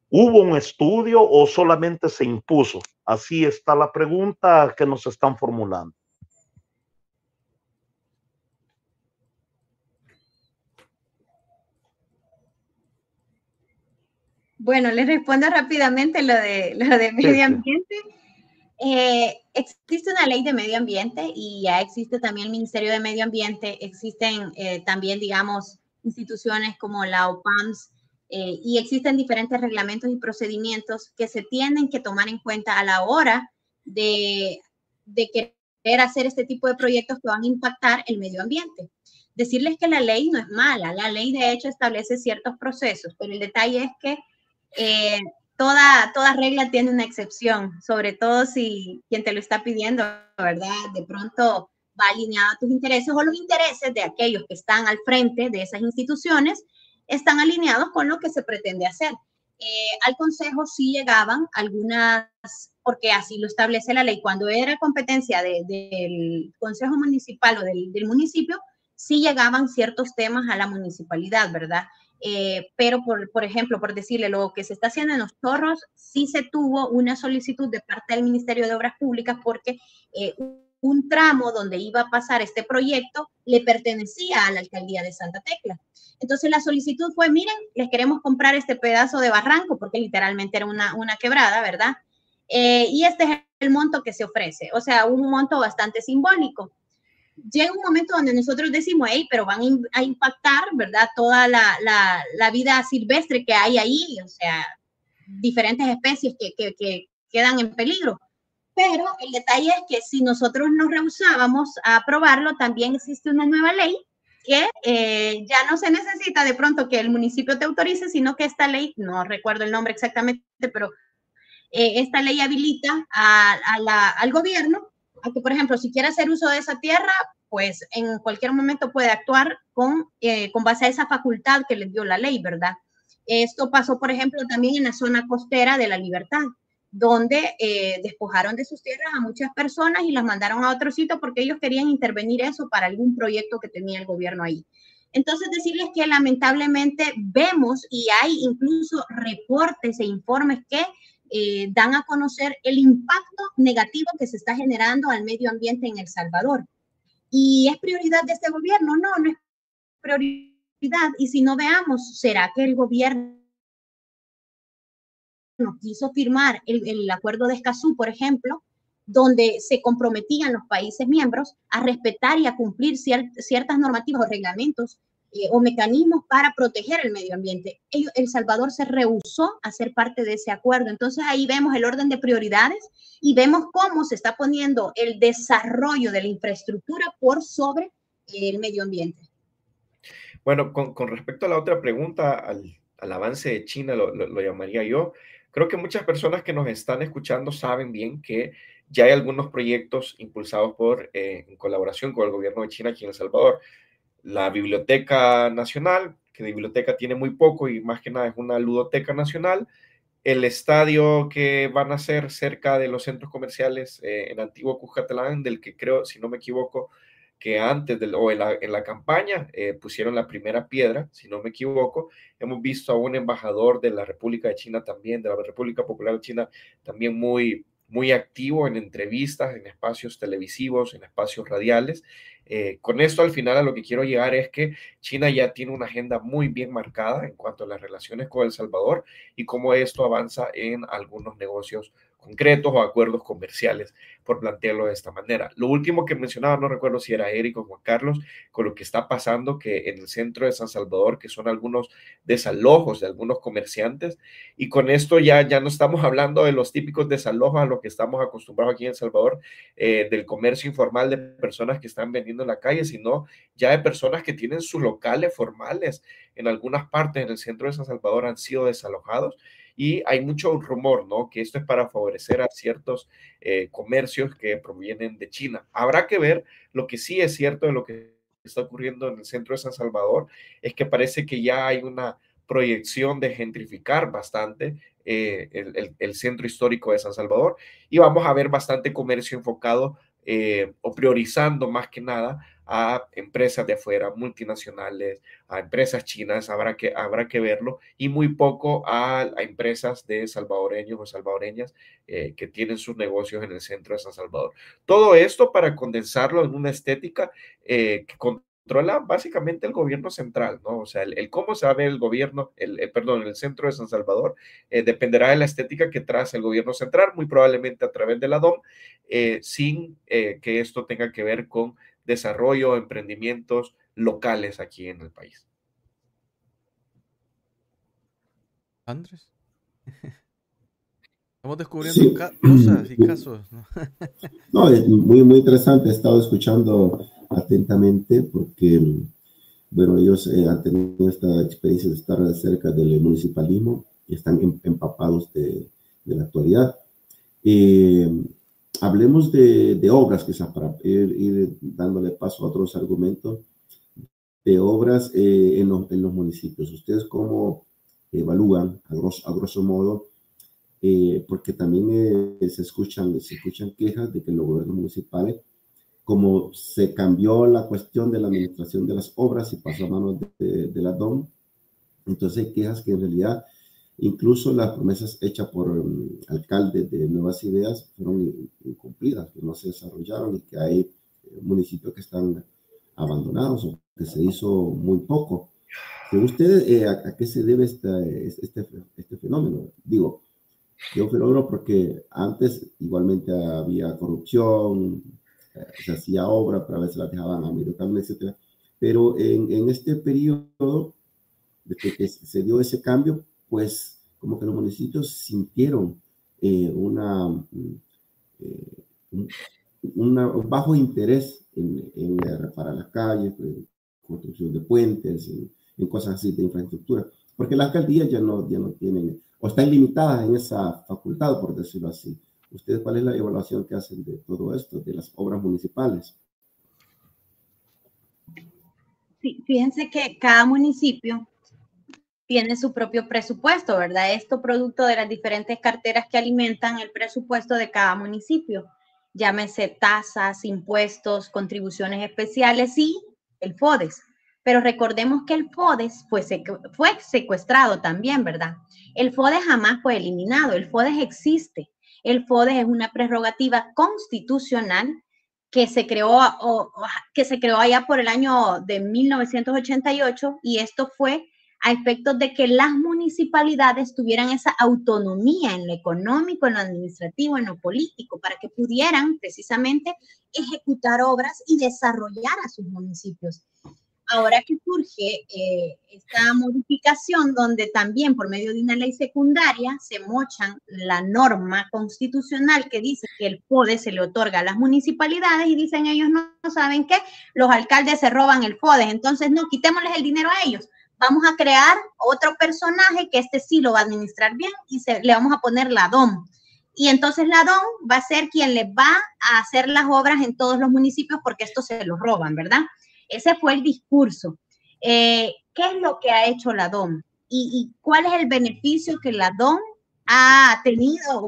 ¿hubo un estudio o solamente se impuso? Así está la pregunta que nos están formulando.
Bueno, les respondo rápidamente lo de medio ambiente. Existe una ley de medio ambiente y ya existe también el Ministerio de Medio Ambiente. Existen también, digamos, instituciones como la OPAMS, y existen diferentes reglamentos y procedimientos que se tienen que tomar en cuenta a la hora de querer hacer este tipo de proyectos que van a impactar el medio ambiente. Decirles que la ley no es mala, la ley de hecho establece ciertos procesos, pero el detalle es que toda regla tiene una excepción, sobre todo si quien te lo está pidiendo, ¿verdad? De pronto va alineado a tus intereses o los intereses de aquellos que están al frente de esas instituciones están alineados con lo que se pretende hacer. Al consejo sí llegaban algunas, porque así lo establece la ley, cuando era competencia del consejo municipal o del municipio, sí llegaban ciertos temas a la municipalidad, ¿verdad? Pero, por ejemplo, por decirle lo que se está haciendo en Los Chorros, sí se tuvo una solicitud de parte del Ministerio de Obras Públicas porque un tramo donde iba a pasar este proyecto le pertenecía a la alcaldía de Santa Tecla. Entonces la solicitud fue, miren, les queremos comprar este pedazo de barranco, porque literalmente era una quebrada, ¿verdad? Y este es el monto que se ofrece, o sea, un monto bastante simbólico. Llega un momento donde nosotros decimos, hey, pero van a impactar, ¿verdad? Toda la vida silvestre que hay ahí, o sea, diferentes especies que quedan en peligro. Pero el detalle es que si nosotros nos rehusábamos a aprobarlo, también existe una nueva ley que ya no se necesita de pronto que el municipio te autorice, sino que esta ley, no recuerdo el nombre exactamente, pero esta ley habilita al gobierno a que, por ejemplo, si quiere hacer uso de esa tierra, pues en cualquier momento puede actuar con base a esa facultad que les dio la ley, ¿verdad? Esto pasó, por ejemplo, también en la zona costera de La Libertad, donde despojaron de sus tierras a muchas personas y las mandaron a otro sitio porque ellos querían intervenir eso para algún proyecto que tenía el gobierno ahí. Entonces, decirles que lamentablemente vemos y hay incluso reportes e informes que dan a conocer el impacto negativo que se está generando al medio ambiente en El Salvador. ¿Y es prioridad de este gobierno? No, no es prioridad. Y si no veamos, ¿será que el gobierno quiso firmar el acuerdo de Escazú, por ejemplo, donde se comprometían los países miembros a respetar y a cumplir ciertas normativas o reglamentos o mecanismos para proteger el medio ambiente? El Salvador se rehusó a ser parte de ese acuerdo. Entonces ahí vemos el orden de prioridades y vemos cómo se está poniendo el desarrollo de la infraestructura por sobre el medio ambiente.
Bueno, con respecto a la otra pregunta, al avance de China, lo llamaría yo. Creo que muchas personas que nos están escuchando saben bien que ya hay algunos proyectos impulsados en colaboración con el gobierno de China aquí en El Salvador. La Biblioteca Nacional, que de biblioteca tiene muy poco y más que nada es una ludoteca nacional. El estadio que van a hacer cerca de los centros comerciales en Antiguo Cuscatlán, del que creo, si no me equivoco, que antes en la campaña pusieron la primera piedra, si no me equivoco. Hemos visto a un embajador de la República de China también, de la República Popular de China, también muy activo en entrevistas, en espacios televisivos, en espacios radiales. Con esto al final a lo que quiero llegar es que China ya tiene una agenda muy bien marcada en cuanto a las relaciones con El Salvador y cómo esto avanza en algunos negocios concretos o acuerdos comerciales, por plantearlo de esta manera. Lo último que mencionaba, no recuerdo si era Eric o Juan Carlos, con lo que está pasando que en el centro de San Salvador, que son algunos desalojos de algunos comerciantes, y con esto ya no estamos hablando de los típicos desalojos a los que estamos acostumbrados aquí en El Salvador, del comercio informal de personas que están vendiendo en la calle, sino ya de personas que tienen sus locales formales en algunas partes en el centro de San Salvador han sido desalojados. Y hay mucho rumor, ¿no? Que esto es para favorecer a ciertos comercios que provienen de China. Habrá que ver. Lo que sí es cierto de lo que está ocurriendo en el centro de San Salvador es que parece que ya hay una proyección de gentrificar bastante el centro histórico de San Salvador y vamos a ver bastante comercio enfocado o priorizando más que nada a empresas de afuera, multinacionales, a empresas chinas, habrá que verlo, y muy poco a empresas de salvadoreños o salvadoreñas que tienen sus negocios en el centro de San Salvador. Todo esto para condensarlo en una estética que controla básicamente el gobierno central, ¿no? O sea, el cómo se va a ver el gobierno, el centro de San Salvador, dependerá de la estética que traza el gobierno central, muy probablemente a través de la DOM, sin que esto tenga que ver con desarrollo, emprendimientos locales aquí en el país.
Andrés. Estamos descubriendo cosas y casos, ¿no?
No, es muy interesante. He estado escuchando atentamente porque, bueno, ellos han tenido esta experiencia de estar cerca del municipalismo y están empapados de la actualidad. Hablemos de obras, quizás, para ir dándole paso a otros argumentos de obras en los municipios. ¿Ustedes cómo evalúan, a grosso modo? Porque también se escuchan quejas de que los gobiernos municipales, como se cambió la cuestión de la administración de las obras y pasó a manos de la DOM, entonces hay quejas que en realidad incluso las promesas hechas por alcaldes de Nuevas Ideas fueron incumplidas, que no se desarrollaron y que hay municipios que están abandonados o que se hizo muy poco. ¿Ustedes a qué se debe este fenómeno? Digo fenómeno porque antes igualmente había corrupción, se hacía obra, pero a veces la dejaban a medio camino, etcétera. Pero en este periodo, desde que se dio ese cambio, pues como que los municipios sintieron un bajo interés en reparar las calles, construcción de puentes, en cosas así de infraestructura, porque las alcaldías ya no tienen, o están limitadas en esa facultad, por decirlo así. ¿Ustedes cuál es la evaluación que hacen de todo esto, de las obras municipales?
Sí, fíjense que cada municipio tiene su propio presupuesto, ¿verdad? Esto producto de las diferentes carteras que alimentan el presupuesto de cada municipio. Llámese tasas, impuestos, contribuciones especiales y el FODES. Pero recordemos que el FODES fue secuestrado también, ¿verdad? El FODES jamás fue eliminado, el FODES existe. El FODES es una prerrogativa constitucional que se creó allá por el año de 1988 y esto fue a efectos de que las municipalidades tuvieran esa autonomía en lo económico, en lo administrativo, en lo político, para que pudieran precisamente ejecutar obras y desarrollar a sus municipios. Ahora que surge esta modificación donde también por medio de una ley secundaria se mochan la norma constitucional que dice que el FODE se le otorga a las municipalidades y dicen ellos no saben qué, los alcaldes se roban el FODE, entonces no, quitémosles el dinero a ellos. Vamos a crear otro personaje que este sí lo va a administrar bien y le vamos a poner la DOM. Y entonces la DOM va a ser quien les va a hacer las obras en todos los municipios porque estos se los roban, ¿verdad? Ese fue el discurso. ¿Qué es lo que ha hecho la DOM? ¿Y cuál es el beneficio que la DOM ha tenido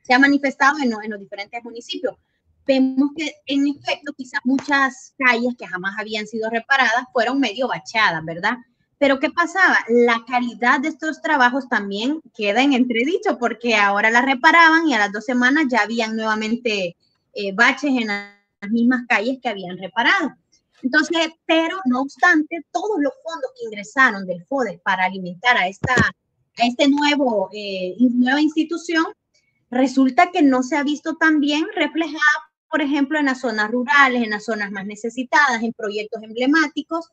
se ha manifestado en los diferentes municipios? Vemos que en efecto quizás muchas calles que jamás habían sido reparadas fueron medio bachadas, ¿verdad? Pero ¿qué pasaba? La calidad de estos trabajos también queda en entredicho porque ahora la reparaban y a las 2 semanas ya habían nuevamente baches en las mismas calles que habían reparado. Entonces, pero no obstante, todos los fondos que ingresaron del FODES para alimentar a esta nueva institución, resulta que no se ha visto tan bien reflejada, por ejemplo, en las zonas rurales, en las zonas más necesitadas, en proyectos emblemáticos,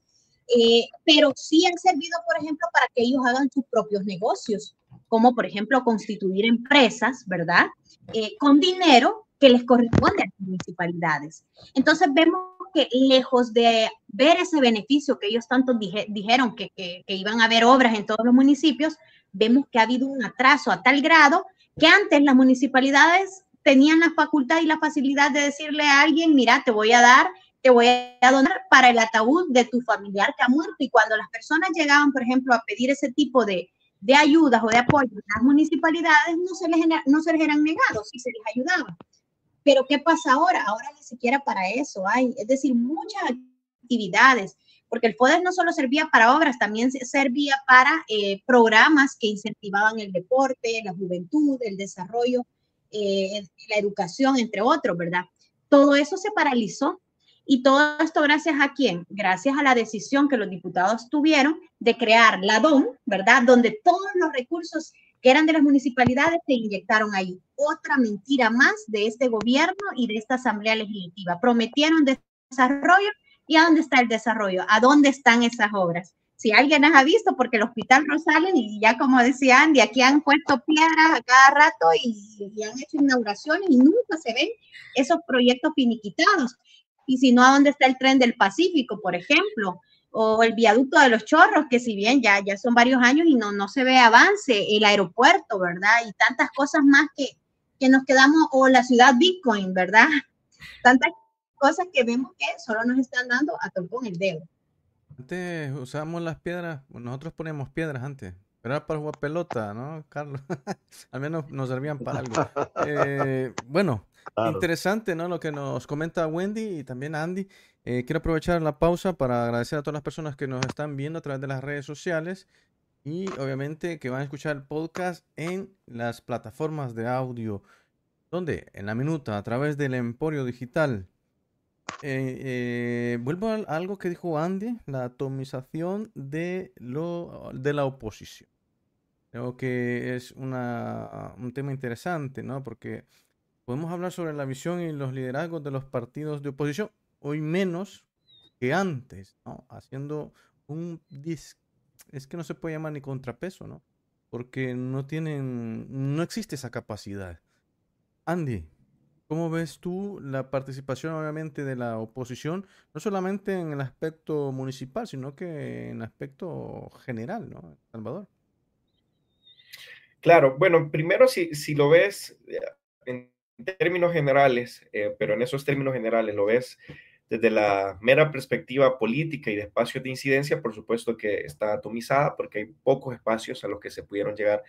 pero sí han servido, por ejemplo, para que ellos hagan sus propios negocios, como por ejemplo constituir empresas, ¿verdad? Con dinero que les corresponde a las municipalidades. Entonces vemos que lejos de ver ese beneficio que ellos tanto dijeron que iban a haber obras en todos los municipios, vemos que ha habido un atraso a tal grado que antes las municipalidades tenían la facultad y la facilidad de decirle a alguien, mira, te voy a donar para el ataúd de tu familiar que ha muerto. Y cuando las personas llegaban, por ejemplo, a pedir ese tipo de ayudas o de apoyo a las municipalidades, no se les eran negados y se les ayudaba. Pero ¿qué pasa ahora? Ahora ni siquiera para eso hay, es decir, muchas actividades, porque el FODES no solo servía para obras, también servía para programas que incentivaban el deporte, la juventud, el desarrollo, la educación, entre otros, ¿verdad? Todo eso se paralizó. Y todo esto gracias a quién? Gracias a la decisión que los diputados tuvieron de crear la DOM, ¿verdad? Donde todos los recursos que eran de las municipalidades se inyectaron ahí. Otra mentira más de este gobierno y de esta asamblea legislativa. Prometieron desarrollo. ¿Y a dónde está el desarrollo? ¿A dónde están esas obras? Si alguien las ha visto, porque el Hospital Rosales, y ya como decía Andy, aquí han puesto piedras a cada rato y han hecho inauguraciones y nunca se ven esos proyectos finiquitados. Y si no, ¿a dónde está el tren del Pacífico, por ejemplo? O el viaducto de los Chorros, que si bien ya son varios años y no se ve avance, el aeropuerto, ¿verdad? Y tantas cosas más que nos quedamos, o la ciudad Bitcoin, ¿verdad? Tantas cosas que vemos que solo nos están dando a tocar con el dedo.
Antes usábamos las piedras, nosotros poníamos piedras antes, pero era para jugar pelota, ¿no, Carlos? Al menos nos servían para algo. Bueno, claro. Interesante, ¿no? Lo que nos comenta Wendy y también Andy. Quiero aprovechar la pausa para agradecer a todas las personas que nos están viendo a través de las redes sociales y obviamente que van a escuchar el podcast en las plataformas de audio, donde en la minuta a través del Emporio Digital. Vuelvo a algo que dijo Andy, la atomización de la oposición. Creo que es un tema interesante, ¿no? Porque podemos hablar sobre la visión y los liderazgos de los partidos de oposición, hoy menos que antes, ¿no? Haciendo es que no se puede llamar ni contrapeso, ¿no? Porque no existe esa capacidad. Andy, ¿cómo ves tú la participación, obviamente, de la oposición, no solamente en el aspecto municipal, sino que en el aspecto general, ¿no? En Salvador.
Claro, bueno, primero si lo ves en términos generales, pero en esos términos generales lo ves desde la mera perspectiva política y de espacios de incidencia, por supuesto que está atomizada porque hay pocos espacios a los que se pudieron llegar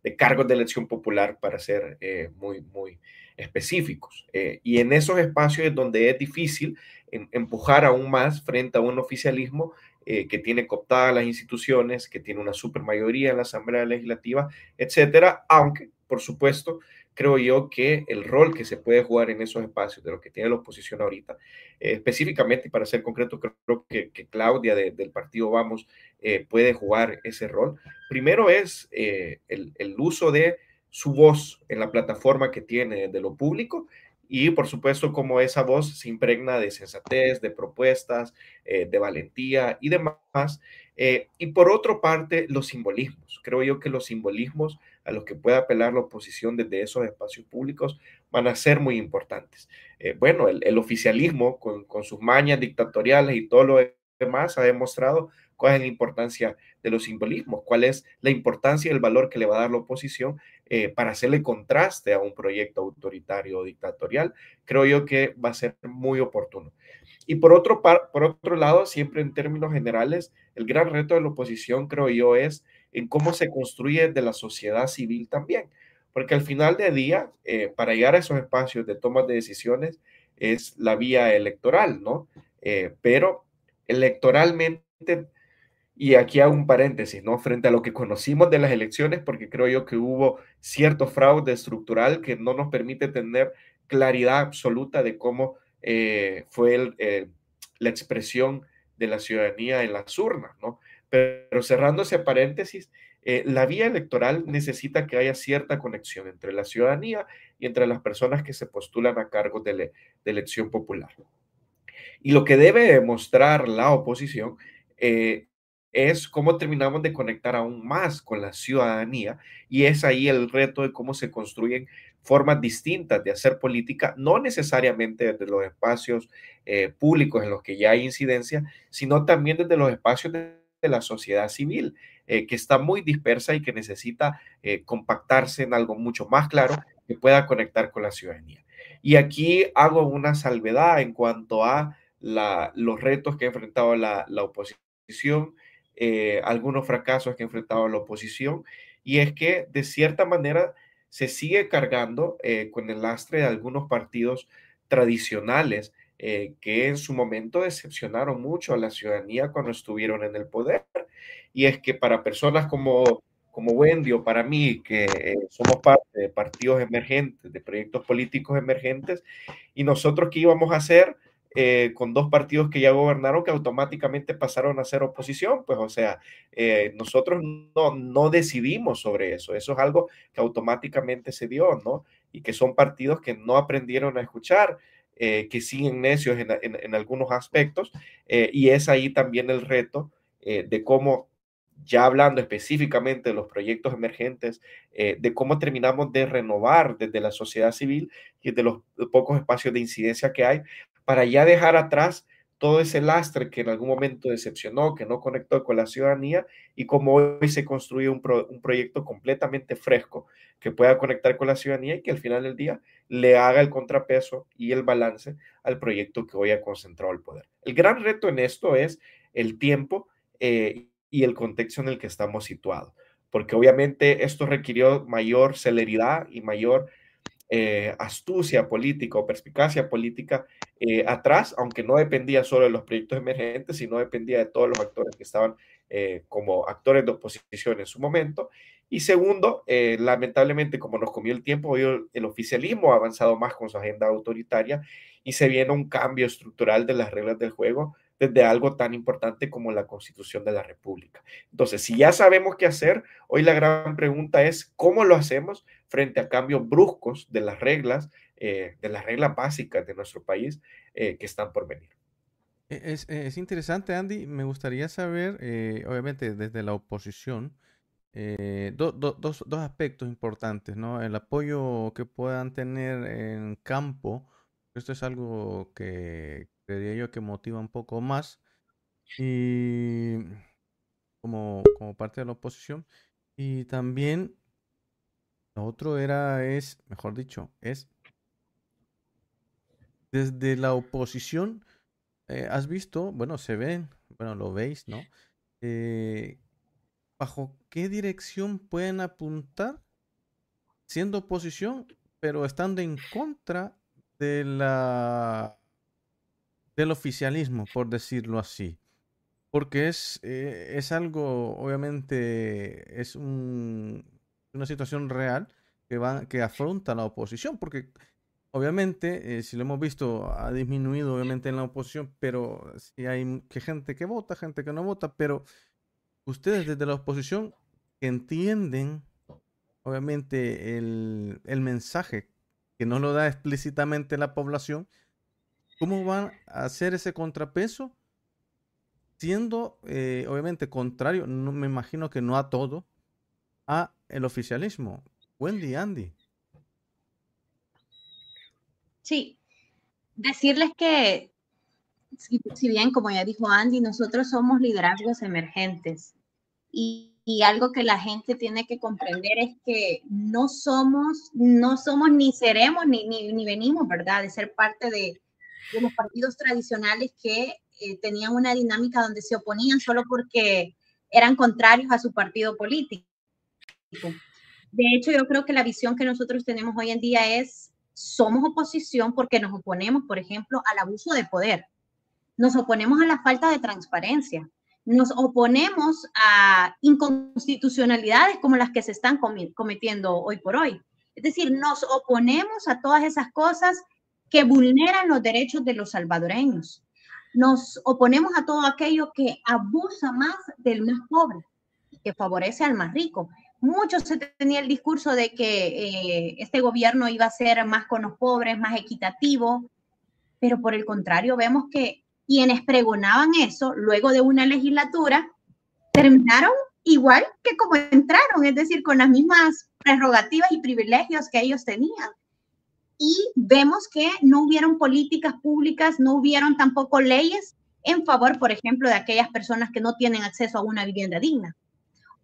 de cargos de elección popular para ser muy específicos. Y en esos espacios es donde es difícil empujar aún más frente a un oficialismo que tiene cooptadas las instituciones, que tiene una supermayoría en la Asamblea Legislativa, etcétera, aunque, por supuesto, creo yo que el rol que se puede jugar en esos espacios de lo que tiene la oposición ahorita, específicamente, para ser concreto, creo que Claudia del partido Vamos puede jugar ese rol. Primero es el uso de su voz en la plataforma que tiene de lo público y, por supuesto, como esa voz se impregna de sensatez, de propuestas, de valentía y demás. Y por otra parte, los simbolismos. Creo yo que los simbolismos a los que pueda apelar la oposición desde esos espacios públicos van a ser muy importantes. Bueno, el oficialismo con sus mañas dictatoriales y todo lo demás ha demostrado cuál es la importancia de los simbolismos, cuál es la importancia y el valor que le va a dar la oposición para hacerle contraste a un proyecto autoritario o dictatorial. Creo yo que va a ser muy oportuno. Y por otro lado, siempre en términos generales, el gran reto de la oposición, creo yo, es en cómo se construye de la sociedad civil también. Porque al final del día, para llegar a esos espacios de toma de decisiones, es la vía electoral, ¿no? Pero electoralmente, y aquí hago un paréntesis, ¿no? Frente a lo que conocimos de las elecciones, porque creo yo que hubo cierto fraude estructural que no nos permite tener claridad absoluta de cómo fue la expresión de la ciudadanía en las urnas, ¿no? Pero cerrando ese paréntesis, la vía electoral necesita que haya cierta conexión entre la ciudadanía y entre las personas que se postulan a cargos de elección popular. Y lo que debe demostrar la oposición es cómo terminamos de conectar aún más con la ciudadanía y es ahí el reto de cómo se construyen formas distintas de hacer política, no necesariamente desde los espacios públicos en los que ya hay incidencia, sino también desde los espacios de la sociedad civil, que está muy dispersa y que necesita compactarse en algo mucho más claro que pueda conectar con la ciudadanía. Y aquí hago una salvedad en cuanto a los retos que ha enfrentado la oposición, algunos fracasos que ha enfrentado la oposición, y es que de cierta manera se sigue cargando con el lastre de algunos partidos tradicionales que en su momento decepcionaron mucho a la ciudadanía cuando estuvieron en el poder. Y es que para personas como Wendy o para mí, que somos parte de partidos emergentes, de proyectos políticos emergentes, y nosotros qué íbamos a hacer con dos partidos que ya gobernaron que automáticamente pasaron a ser oposición, pues o sea, nosotros no decidimos sobre eso, eso es algo que automáticamente se dio, ¿no? Y que son partidos que no aprendieron a escuchar, que siguen necios en algunos aspectos, y es ahí también el reto de cómo, ya hablando específicamente de los proyectos emergentes, de cómo terminamos de renovar desde la sociedad civil y de los pocos espacios de incidencia que hay, para ya dejar atrás todo ese lastre que en algún momento decepcionó, que no conectó con la ciudadanía, y cómo hoy se construye un proyecto completamente fresco que pueda conectar con la ciudadanía y que al final del día le haga el contrapeso y el balance al proyecto que hoy ha concentrado el poder. El gran reto en esto es el tiempo y el contexto en el que estamos situados, porque obviamente esto requirió mayor celeridad y mayor astucia política o perspicacia política atrás, aunque no dependía solo de los proyectos emergentes, sino dependía de todos los actores que estaban como actores de oposición en su momento. Y segundo, lamentablemente, como nos comió el tiempo, hoy el oficialismo ha avanzado más con su agenda autoritaria y se viene un cambio estructural de las reglas del juego desde algo tan importante como la Constitución de la República. Entonces, si ya sabemos qué hacer, hoy la gran pregunta es cómo lo hacemos frente a cambios bruscos de las reglas básicas de nuestro país que están por venir.
Es interesante, Andy. Me gustaría saber, obviamente, desde la oposición, dos aspectos importantes, ¿no? El apoyo que puedan tener en campo, esto es algo que creería yo que motiva un poco más, y como parte de la oposición. Y también lo otro mejor dicho, es desde la oposición, has visto, bueno, lo veis, ¿no? Eh, ¿Bajo qué dirección pueden apuntar siendo oposición, pero estando en contra de del oficialismo, por decirlo así? Porque es algo, obviamente, una situación real que afronta la oposición, porque obviamente, si lo hemos visto, ha disminuido obviamente en la oposición, pero sí hay gente que vota, gente que no vota, pero ustedes desde la oposición entienden obviamente el mensaje que no lo da explícitamente la población. ¿Cómo van a hacer ese contrapeso siendo obviamente contrario, no me imagino que no a todo, a el oficialismo? Wendy, Andy.
Sí, decirles que si bien, como ya dijo Andy, nosotros somos liderazgos emergentes y algo que la gente tiene que comprender es que no somos ni seremos ni venimos, ¿verdad?, de ser parte de los partidos tradicionales que tenían una dinámica donde se oponían solo porque eran contrarios a su partido político. De hecho, yo creo que la visión que nosotros tenemos hoy en día es, somos oposición porque nos oponemos, por ejemplo, al abuso de poder. Nos oponemos a la falta de transparencia. Nos oponemos a inconstitucionalidades como las que se están cometiendo hoy por hoy. Es decir, nos oponemos a todas esas cosas que vulneran los derechos de los salvadoreños. Nos oponemos a todo aquello que abusa más del más pobre, que favorece al más rico. Mucho se tenía el discurso de que este gobierno iba a ser más con los pobres, más equitativo, pero por el contrario vemos que quienes pregonaban eso luego de una legislatura terminaron igual que como entraron, es decir, con las mismas prerrogativas y privilegios que ellos tenían. Y vemos que no hubieron políticas públicas, no hubieron tampoco leyes en favor, por ejemplo, de aquellas personas que no tienen acceso a una vivienda digna.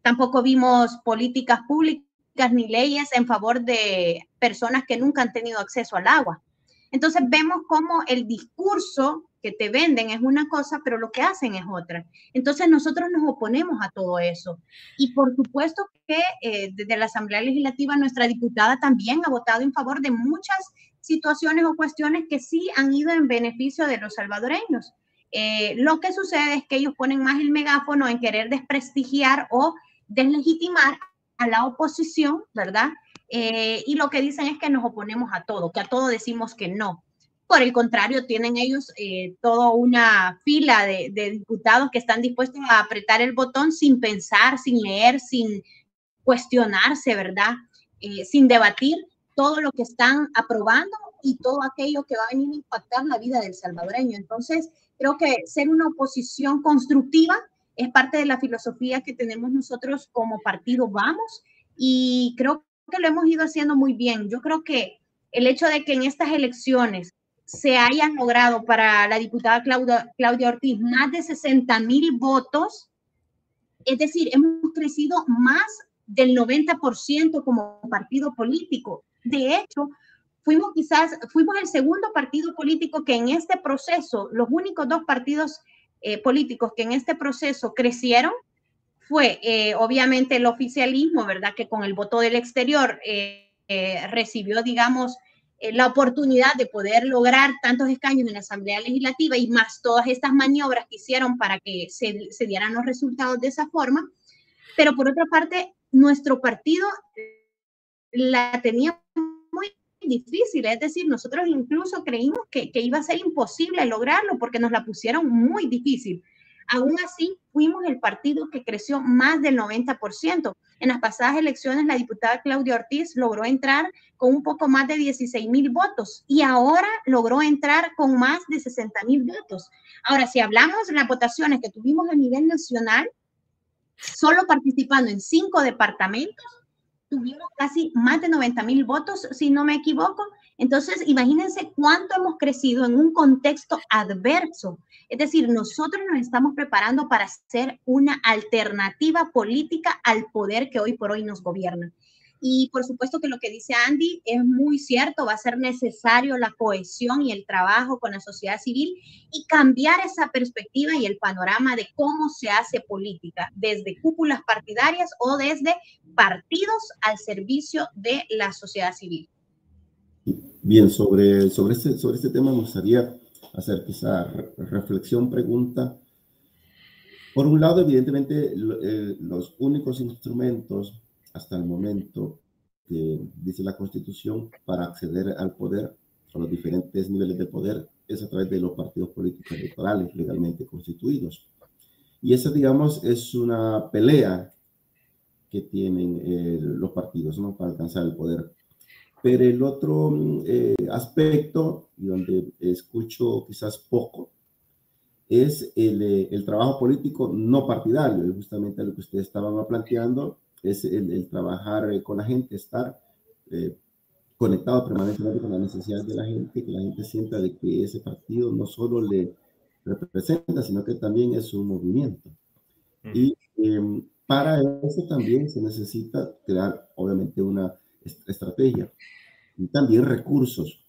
Tampoco vimos políticas públicas ni leyes en favor de personas que nunca han tenido acceso al agua. Entonces vemos cómo el discurso que te venden es una cosa, pero lo que hacen es otra. Entonces nosotros nos oponemos a todo eso. Y por supuesto que desde la Asamblea Legislativa nuestra diputada también ha votado en favor de muchas situaciones o cuestiones que sí han ido en beneficio de los salvadoreños. Lo que sucede es que ellos ponen más el megáfono en querer desprestigiar o deslegitimar a la oposición, ¿verdad? Y lo que dicen es que nos oponemos a todo, que a todo decimos que no. Por el contrario, tienen ellos toda una fila de diputados que están dispuestos a apretar el botón sin pensar, sin leer, sin cuestionarse, ¿verdad? Sin debatir todo lo que están aprobando y todo aquello que va a venir a impactar la vida del salvadoreño. Entonces, creo que ser una oposición constructiva es parte de la filosofía que tenemos nosotros como partido Vamos, y creo que lo hemos ido haciendo muy bien. Yo creo que el hecho de que en estas elecciones se hayan logrado para la diputada Claudia Ortiz más de 60,000 votos, es decir, hemos crecido más del 90% como partido político. De hecho, fuimos el segundo partido político que en este proceso, los únicos dos partidos políticos que en este proceso crecieron fue obviamente el oficialismo, ¿verdad? Que con el voto del exterior recibió, digamos, la oportunidad de poder lograr tantos escaños en la Asamblea Legislativa y más todas estas maniobras que hicieron para que se dieran los resultados de esa forma. Pero por otra parte, nuestro partido la tenía muy difícil, es decir, nosotros incluso creímos que iba a ser imposible lograrlo porque nos la pusieron muy difícil. Aún así, fuimos el partido que creció más del 90%. En las pasadas elecciones, la diputada Claudia Ortiz logró entrar con un poco más de 16,000 votos y ahora logró entrar con más de 60,000 votos. Ahora, si hablamos de las votaciones que tuvimos a nivel nacional, solo participando en 5 departamentos, tuvieron casi más de 90,000 votos, si no me equivoco. Entonces, imagínense cuánto hemos crecido en un contexto adverso. Es decir, nosotros nos estamos preparando para ser una alternativa política al poder que hoy por hoy nos gobierna. Y por supuesto que lo que dice Andy es muy cierto, va a ser necesario la cohesión y el trabajo con la sociedad civil y cambiar esa perspectiva y el panorama de cómo se hace política, desde cúpulas partidarias o desde partidos al servicio de la sociedad civil.
Bien, sobre este tema me gustaría hacer esa reflexión, pregunta. Por un lado, evidentemente, los únicos instrumentos hasta el momento que dice la Constitución para acceder al poder, a los diferentes niveles de poder, es a través de los partidos políticos electorales legalmente constituidos. Y esa, digamos, es una pelea que tienen los partidos, ¿no?, para alcanzar el poder. Pero el otro aspecto, y donde escucho quizás poco, es el trabajo político no partidario, y justamente lo que ustedes estaban planteando, es el trabajar con la gente, estar conectado permanentemente con las necesidades de la gente, que la gente sienta de que ese partido no solo le representa, sino que también es un movimiento. Y para eso también se necesita crear, obviamente, una estrategia y también recursos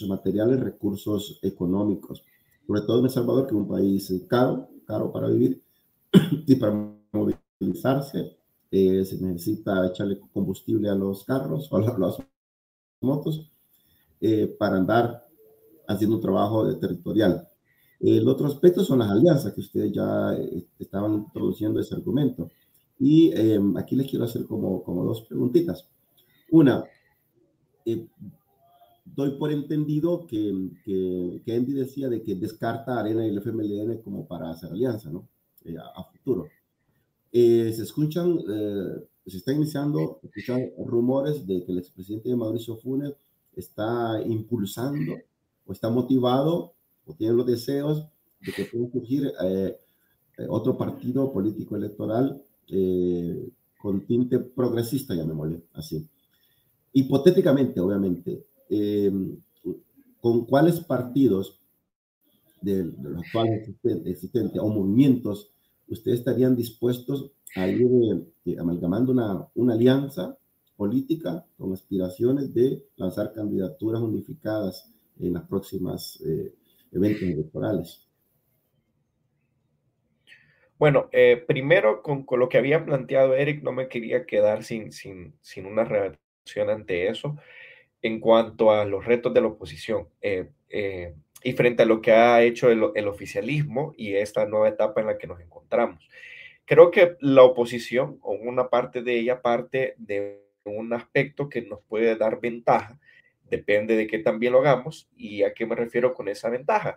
materiales, recursos económicos, sobre todo en El Salvador, que es un país caro para vivir, y para movilizarse se necesita echarle combustible a los carros o a las motos para andar haciendo un trabajo territorial. El otro aspecto son las alianzas, que ustedes ya estaban introduciendo ese argumento. Y aquí les quiero hacer como dos preguntitas. Una, doy por entendido que Andy decía de que descarta Arena y el FMLN como para hacer alianza, ¿no? A futuro. Se están iniciando rumores de que el expresidente Mauricio Funes está impulsando o está motivado o tiene los deseos de que pueda surgir otro partido político electoral con tinte progresista, llamémosle así. Hipotéticamente, obviamente, ¿con cuáles partidos de los actuales existentes o movimientos ustedes estarían dispuestos a ir amalgamando una alianza política con aspiraciones de lanzar candidaturas unificadas en las próximas eventos electorales?
Bueno, primero con lo que había planteado Eric, no me quería quedar sin una reacción ante eso en cuanto a los retos de la oposición y frente a lo que ha hecho el oficialismo y esta nueva etapa en la que nos encontramos. Creo que la oposición, o una parte de ella, parte de un aspecto que nos puede dar ventaja, depende de qué tan bien lo hagamos. ¿Y a qué me refiero con esa ventaja?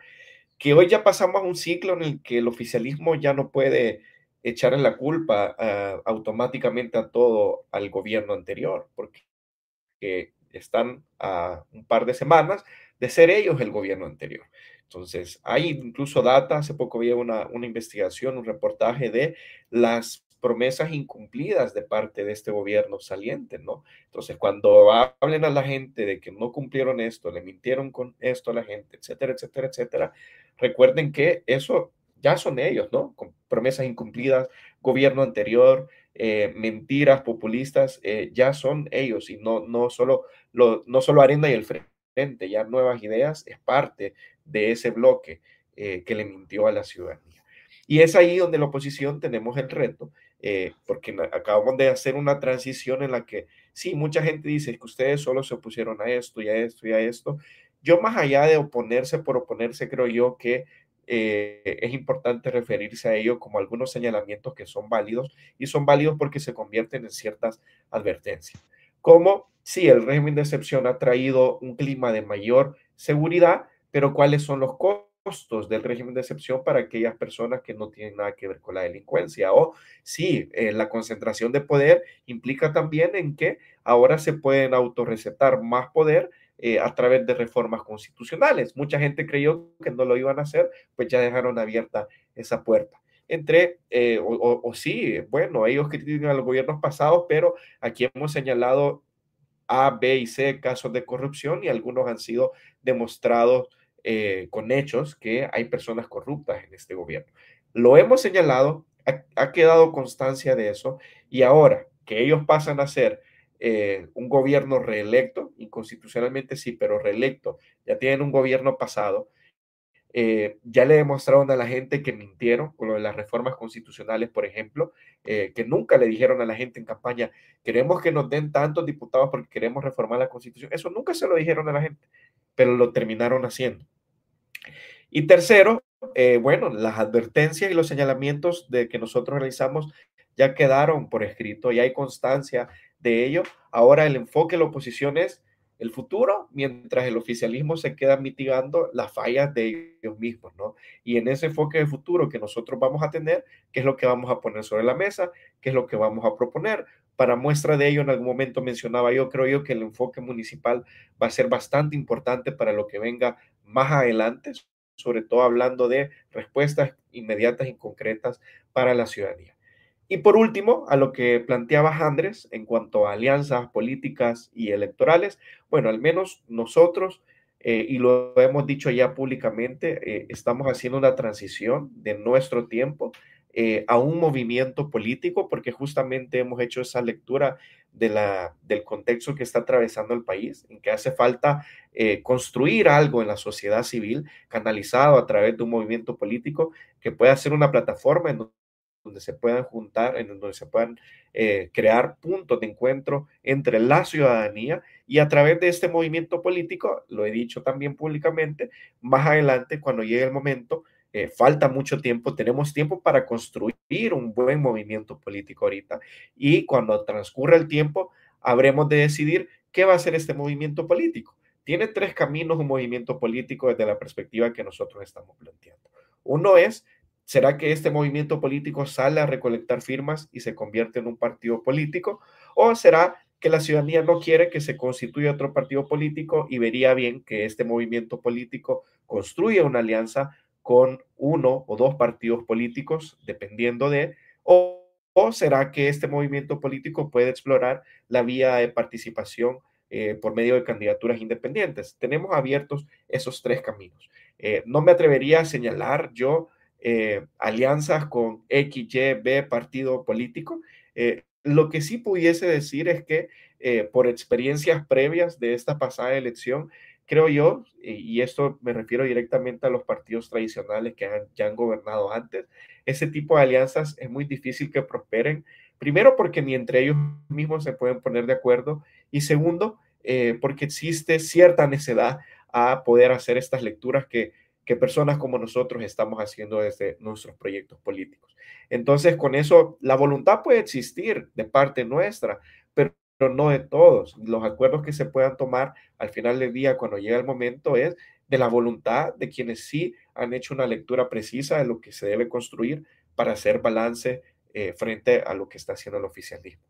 Que hoy ya pasamos a un ciclo en el que el oficialismo ya no puede echarle la culpa automáticamente a todo al gobierno anterior, porque están a un par de semanas de ser ellos el gobierno anterior. Entonces, hay incluso data, hace poco había una investigación, un reportaje de las promesas incumplidas de parte de este gobierno saliente, ¿no? Entonces, cuando hablen a la gente de que no cumplieron esto, le mintieron con esto a la gente, etcétera, etcétera, etcétera, recuerden que eso ya son ellos, ¿no? Con promesas incumplidas, gobierno anterior, mentiras populistas, ya son ellos y no solo Arena y el Frente, ya Nuevas Ideas es parte de ese bloque que le mintió a la ciudadanía. Y es ahí donde la oposición tenemos el reto, porque acabamos de hacer una transición en la que, sí, mucha gente dice que ustedes solo se opusieron a esto y a esto y a esto. Yo, más allá de oponerse por oponerse, creo yo que es importante referirse a ello como algunos señalamientos que son válidos, y son válidos porque se convierten en ciertas advertencias. Como sí, el régimen de excepción ha traído un clima de mayor seguridad, pero ¿cuáles son los costos del régimen de excepción para aquellas personas que no tienen nada que ver con la delincuencia? O sí, la concentración de poder implica también en que ahora se pueden autorrecetar más poder a través de reformas constitucionales. Mucha gente creyó que no lo iban a hacer, pues ya dejaron abierta esa puerta. entre, o sí, bueno, ellos critican a los gobiernos pasados, pero aquí hemos señalado A, B y C casos de corrupción y algunos han sido demostrados con hechos que hay personas corruptas en este gobierno. Lo hemos señalado, ha quedado constancia de eso y ahora que ellos pasan a ser un gobierno reelecto, inconstitucionalmente sí, pero reelecto, ya tienen un gobierno pasado, ya le demostraron a la gente que mintieron con lo de las reformas constitucionales, por ejemplo, que nunca le dijeron a la gente en campaña, queremos que nos den tantos diputados porque queremos reformar la constitución. Eso nunca se lo dijeron a la gente, pero lo terminaron haciendo. Y tercero, bueno, las advertencias y los señalamientos de que nosotros realizamos ya quedaron por escrito, ya hay constancia de ello. Ahora el enfoque de la oposición es el futuro, mientras el oficialismo se queda mitigando las fallas de ellos mismos, ¿no? Y en ese enfoque de futuro que nosotros vamos a tener, ¿qué es lo que vamos a poner sobre la mesa? ¿Qué es lo que vamos a proponer? Para muestra de ello, en algún momento mencionaba yo, creo yo que el enfoque municipal va a ser bastante importante para lo que venga más adelante, sobre todo hablando de respuestas inmediatas y concretas para la ciudadanía. Y por último, a lo que planteaba Andrés en cuanto a alianzas políticas y electorales, bueno, al menos nosotros, y lo hemos dicho ya públicamente, estamos haciendo una transición de nuestro tiempo a un movimiento político, porque justamente hemos hecho esa lectura del contexto que está atravesando el país, en que hace falta construir algo en la sociedad civil, canalizado a través de un movimiento político que pueda ser una plataforma en donde se puedan juntar, en donde se puedan crear puntos de encuentro entre la ciudadanía y a través de este movimiento político, lo he dicho también públicamente, más adelante cuando llegue el momento, falta mucho tiempo, tenemos tiempo para construir un buen movimiento político ahorita y cuando transcurra el tiempo habremos de decidir qué va a ser este movimiento político. Tiene tres caminos un movimiento político desde la perspectiva que nosotros estamos planteando. Uno es, ¿será que este movimiento político sale a recolectar firmas y se convierte en un partido político? ¿O será que la ciudadanía no quiere que se constituya otro partido político y vería bien que este movimiento político construya una alianza con uno o dos partidos políticos, dependiendo de, o será que este movimiento político puede explorar la vía de participación por medio de candidaturas independientes? Tenemos abiertos esos tres caminos. No me atrevería a señalar yo alianzas con X, Y, B partido político. Lo que sí pudiese decir es que por experiencias previas de esta pasada elección, creo yo, y esto me refiero directamente a los partidos tradicionales que ya han gobernado antes, ese tipo de alianzas es muy difícil que prosperen. Primero, porque ni entre ellos mismos se pueden poner de acuerdo. Y segundo, porque existe cierta necedad a poder hacer estas lecturas que personas como nosotros estamos haciendo desde nuestros proyectos políticos. Entonces, con eso, la voluntad puede existir de parte nuestra, pero no de todos. Los acuerdos que se puedan tomar al final del día, cuando llega el momento, es de la voluntad de quienes sí han hecho una lectura precisa de lo que se debe construir para hacer balance frente a lo que está haciendo el oficialismo.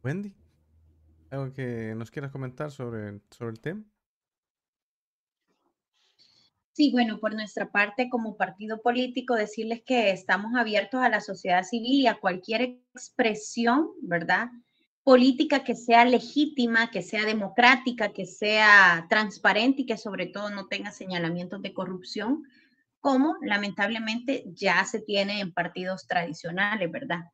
Wendy, ¿algo que nos quieras comentar sobre el tema?
Sí, bueno, por nuestra parte, como partido político, decirles que estamos abiertos a la sociedad civil y a cualquier expresión, ¿verdad? Política que sea legítima, que sea democrática, que sea transparente y que sobre todo no tenga señalamientos de corrupción, como lamentablemente ya se tiene en partidos tradicionales, ¿verdad?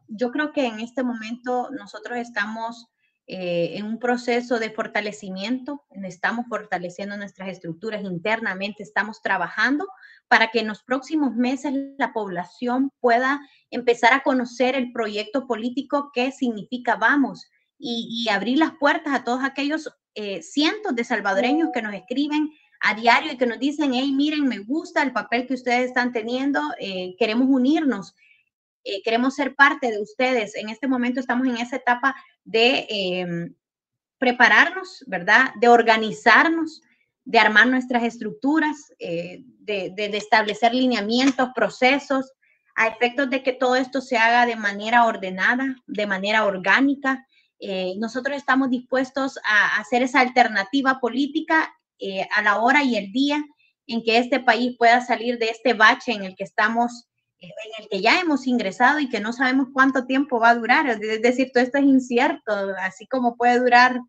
Yo creo que en este momento nosotros estamos en un proceso de fortalecimiento, estamos fortaleciendo nuestras estructuras internamente, estamos trabajando para que en los próximos meses la población pueda empezar a conocer el proyecto político que significa Vamos y abrir las puertas a todos aquellos cientos de salvadoreños que nos escriben a diario y que nos dicen, hey, miren, me gusta el papel que ustedes están teniendo, queremos unirnos. Queremos ser parte de ustedes. En este momento estamos en esa etapa de prepararnos, ¿verdad? De organizarnos, de armar nuestras estructuras, de establecer lineamientos, procesos, a efectos de que todo esto se haga de manera ordenada, de manera orgánica. Nosotros estamos dispuestos a hacer esa alternativa política a la hora y el día en que este país pueda salir de este bache en el que estamos, en el que ya hemos ingresado y que no sabemos cuánto tiempo va a durar. Es decir, todo esto es incierto, así como puede durar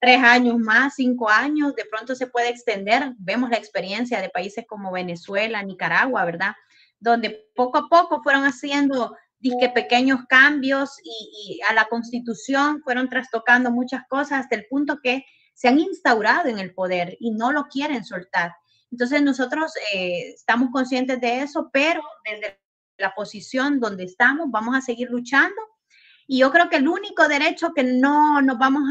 3 años más, 5 años, de pronto se puede extender. Vemos la experiencia de países como Venezuela, Nicaragua, ¿verdad? Donde poco a poco fueron haciendo pequeños cambios y a la Constitución fueron trastocando muchas cosas hasta el punto que se han instaurado en el poder y no lo quieren soltar. Entonces nosotros estamos conscientes de eso, pero desde la posición donde estamos vamos a seguir luchando. Y yo creo que el único derecho que no nos vamos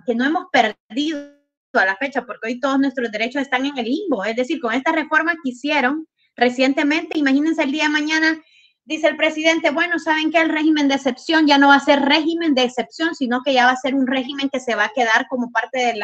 que no hemos perdido a la fecha, porque hoy todos nuestros derechos están en el limbo, es decir, con esta reforma que hicieron recientemente, imagínense el día de mañana, dice el presidente, bueno, ¿saben qué? El régimen de excepción ya no va a ser régimen de excepción, sino que ya va a ser un régimen que se va a quedar como parte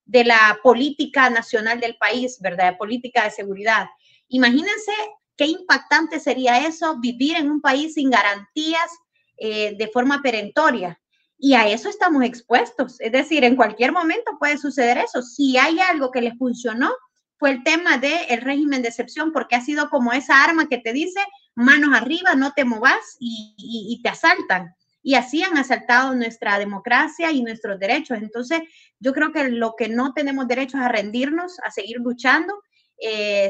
de la política nacional del país, ¿verdad? De política de seguridad. Imagínense qué impactante sería eso, vivir en un país sin garantías de forma perentoria. Y a eso estamos expuestos. Es decir, en cualquier momento puede suceder eso. Si hay algo que les funcionó, fue el tema del régimen de excepción, porque ha sido como esa arma que te dice, manos arriba, no te movas y te asaltan. Y así han asaltado nuestra democracia y nuestros derechos. Entonces, yo creo que lo que no tenemos derecho es a rendirnos, a seguir luchando.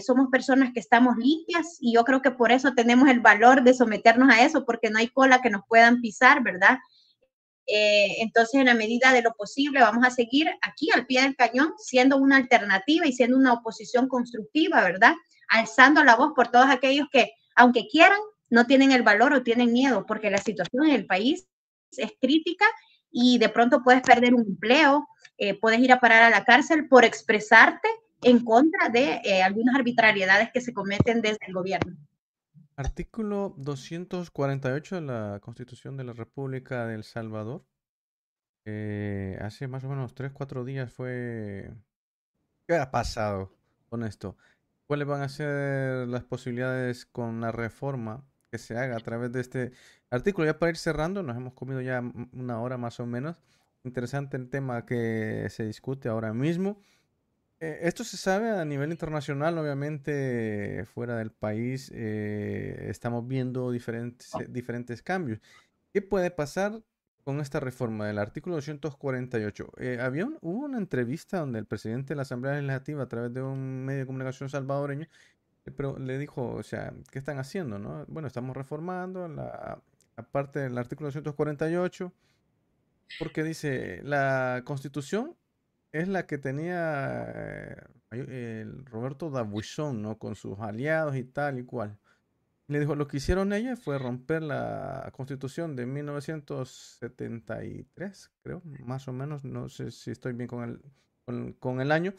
Somos personas que estamos limpias y yo creo que por eso tenemos el valor de someternos a eso, porque no hay cola que nos puedan pisar, ¿verdad? Entonces, en la medida de lo posible, vamos a seguir aquí al pie del cañón, siendo una alternativa y siendo una oposición constructiva, ¿verdad? Alzando la voz por todos aquellos que, aunque quieran, no tienen el valor o tienen miedo, porque la situación en el país es crítica y de pronto puedes perder un empleo, puedes ir a parar a la cárcel por expresarte en contra de algunas arbitrariedades que se cometen desde el gobierno.
Artículo 248 de la Constitución de la República de El Salvador. Hace más o menos 3-4 días fue... ¿Qué ha pasado con esto? ¿Cuáles van a ser las posibilidades con la reforma que se haga a través de este artículo? Ya para ir cerrando, nos hemos comido ya una hora más o menos. Interesante el tema que se discute ahora mismo. Esto se sabe a nivel internacional, obviamente fuera del país estamos viendo diferentes cambios. ¿Qué puede pasar con esta reforma del artículo 248? Hubo una entrevista donde el presidente de la Asamblea Legislativa, a través de un medio de comunicación salvadoreño, le dijo, o sea, ¿qué están haciendo, no? Bueno, estamos reformando la parte del artículo 248 porque dice, la Constitución es la que tenía el Roberto Dabuizón, ¿no? Con sus aliados y tal y cual. Le dijo, lo que hicieron ellos fue romper la Constitución de 1973, creo, más o menos, no sé si estoy bien con el año.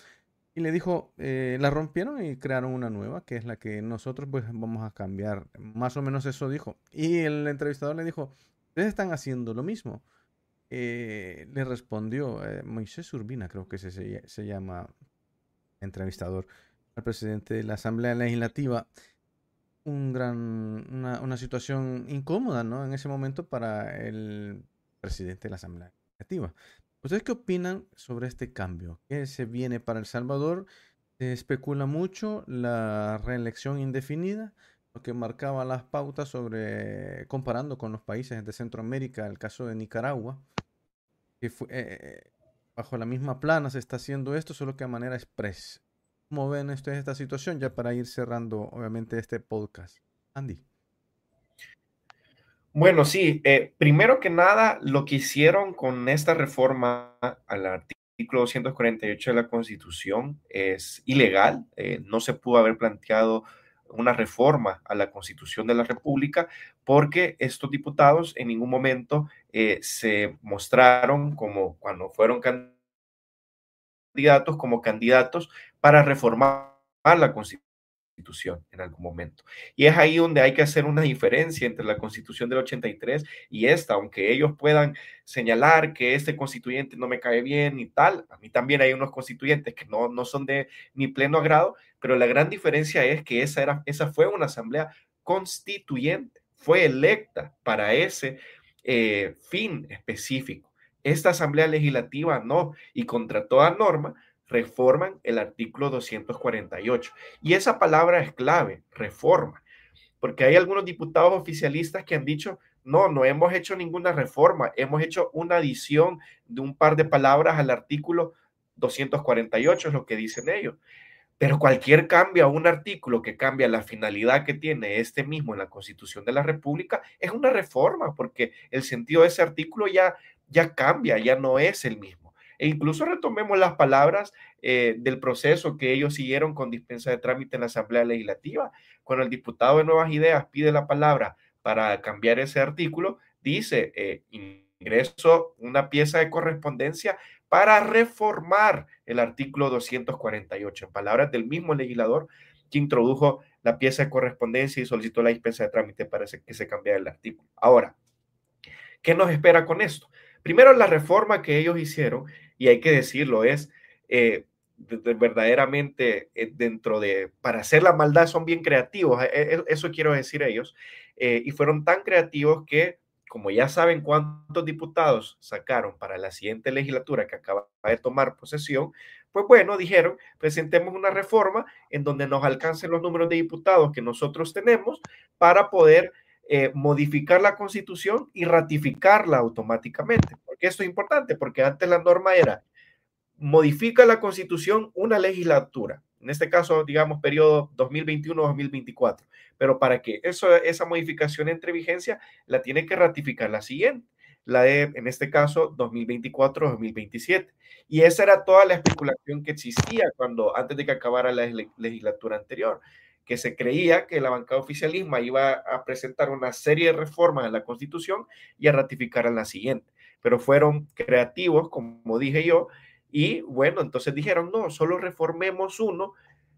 Y le dijo, la rompieron y crearon una nueva, que es la que nosotros pues vamos a cambiar. Más o menos eso dijo. Y el entrevistador le dijo, ustedes están haciendo lo mismo. Le respondió Moisés Urbina, creo que se llama entrevistador, al presidente de la Asamblea Legislativa. Una situación incómoda, ¿no? En ese momento para el presidente de la Asamblea Legislativa. ¿Ustedes qué opinan sobre este cambio? ¿Qué se viene para El Salvador? Se especula mucho la reelección indefinida, lo que marcaba las pautas sobre, comparando con los países de Centroamérica, el caso de Nicaragua, que bajo la misma plana se está haciendo esto, solo que a manera express. ¿Cómo ven ustedes esta situación? Ya para ir cerrando, obviamente, este podcast. Andy.
Bueno, sí, primero que nada, lo que hicieron con esta reforma al artículo 248 de la Constitución es ilegal. No se pudo haber planteado una reforma a la Constitución de la República porque estos diputados en ningún momento se mostraron como cuando fueron candidatos, como candidatos para reformar la Constitución en algún momento. Y es ahí donde hay que hacer una diferencia entre la Constitución del 83 y esta, aunque ellos puedan señalar que este constituyente no me cae bien y tal, a mí también hay unos constituyentes que no son de mi pleno agrado, pero la gran diferencia es que esa fue una asamblea constituyente, fue electa para ese fin específico. Esta asamblea legislativa no, y contra toda norma reforman el artículo 248. Y esa palabra es clave, reforma, porque hay algunos diputados oficialistas que han dicho, no, no hemos hecho ninguna reforma, hemos hecho una adición de un par de palabras al artículo 248, es lo que dicen ellos. Pero cualquier cambio a un artículo que cambia la finalidad que tiene este mismo en la Constitución de la República es una reforma, porque el sentido de ese artículo ya cambia, ya no es el mismo. E incluso retomemos las palabras del proceso que ellos siguieron con dispensa de trámite en la Asamblea Legislativa. Cuando el diputado de Nuevas Ideas pide la palabra para cambiar ese artículo, dice, ingreso una pieza de correspondencia para reformar el artículo 248, en palabras del mismo legislador que introdujo la pieza de correspondencia y solicitó la dispensa de trámite para que se cambiara el artículo. Ahora, ¿qué nos espera con esto? Primero, la reforma que ellos hicieron, y hay que decirlo, es verdaderamente para hacer la maldad son bien creativos, eso quiero decir ellos, y fueron tan creativos que, como ya saben cuántos diputados sacaron para la siguiente legislatura que acaba de tomar posesión, pues bueno, dijeron, presentemos una reforma en donde nos alcancen los números de diputados que nosotros tenemos para poder modificar la Constitución y ratificarla automáticamente. Porque esto es importante, porque antes la norma era modifica la Constitución una legislatura, en este caso, digamos, periodo 2021-2024, pero para que esa modificación entre vigencia, la tiene que ratificar la siguiente, la de, en este caso, 2024-2027. Y esa era toda la especulación que existía antes de que acabara la legislatura anterior, que se creía que la bancada oficialismo iba a presentar una serie de reformas a la Constitución y a ratificar en la siguiente. Pero fueron creativos, como dije yo, y bueno, entonces dijeron, no, solo reformemos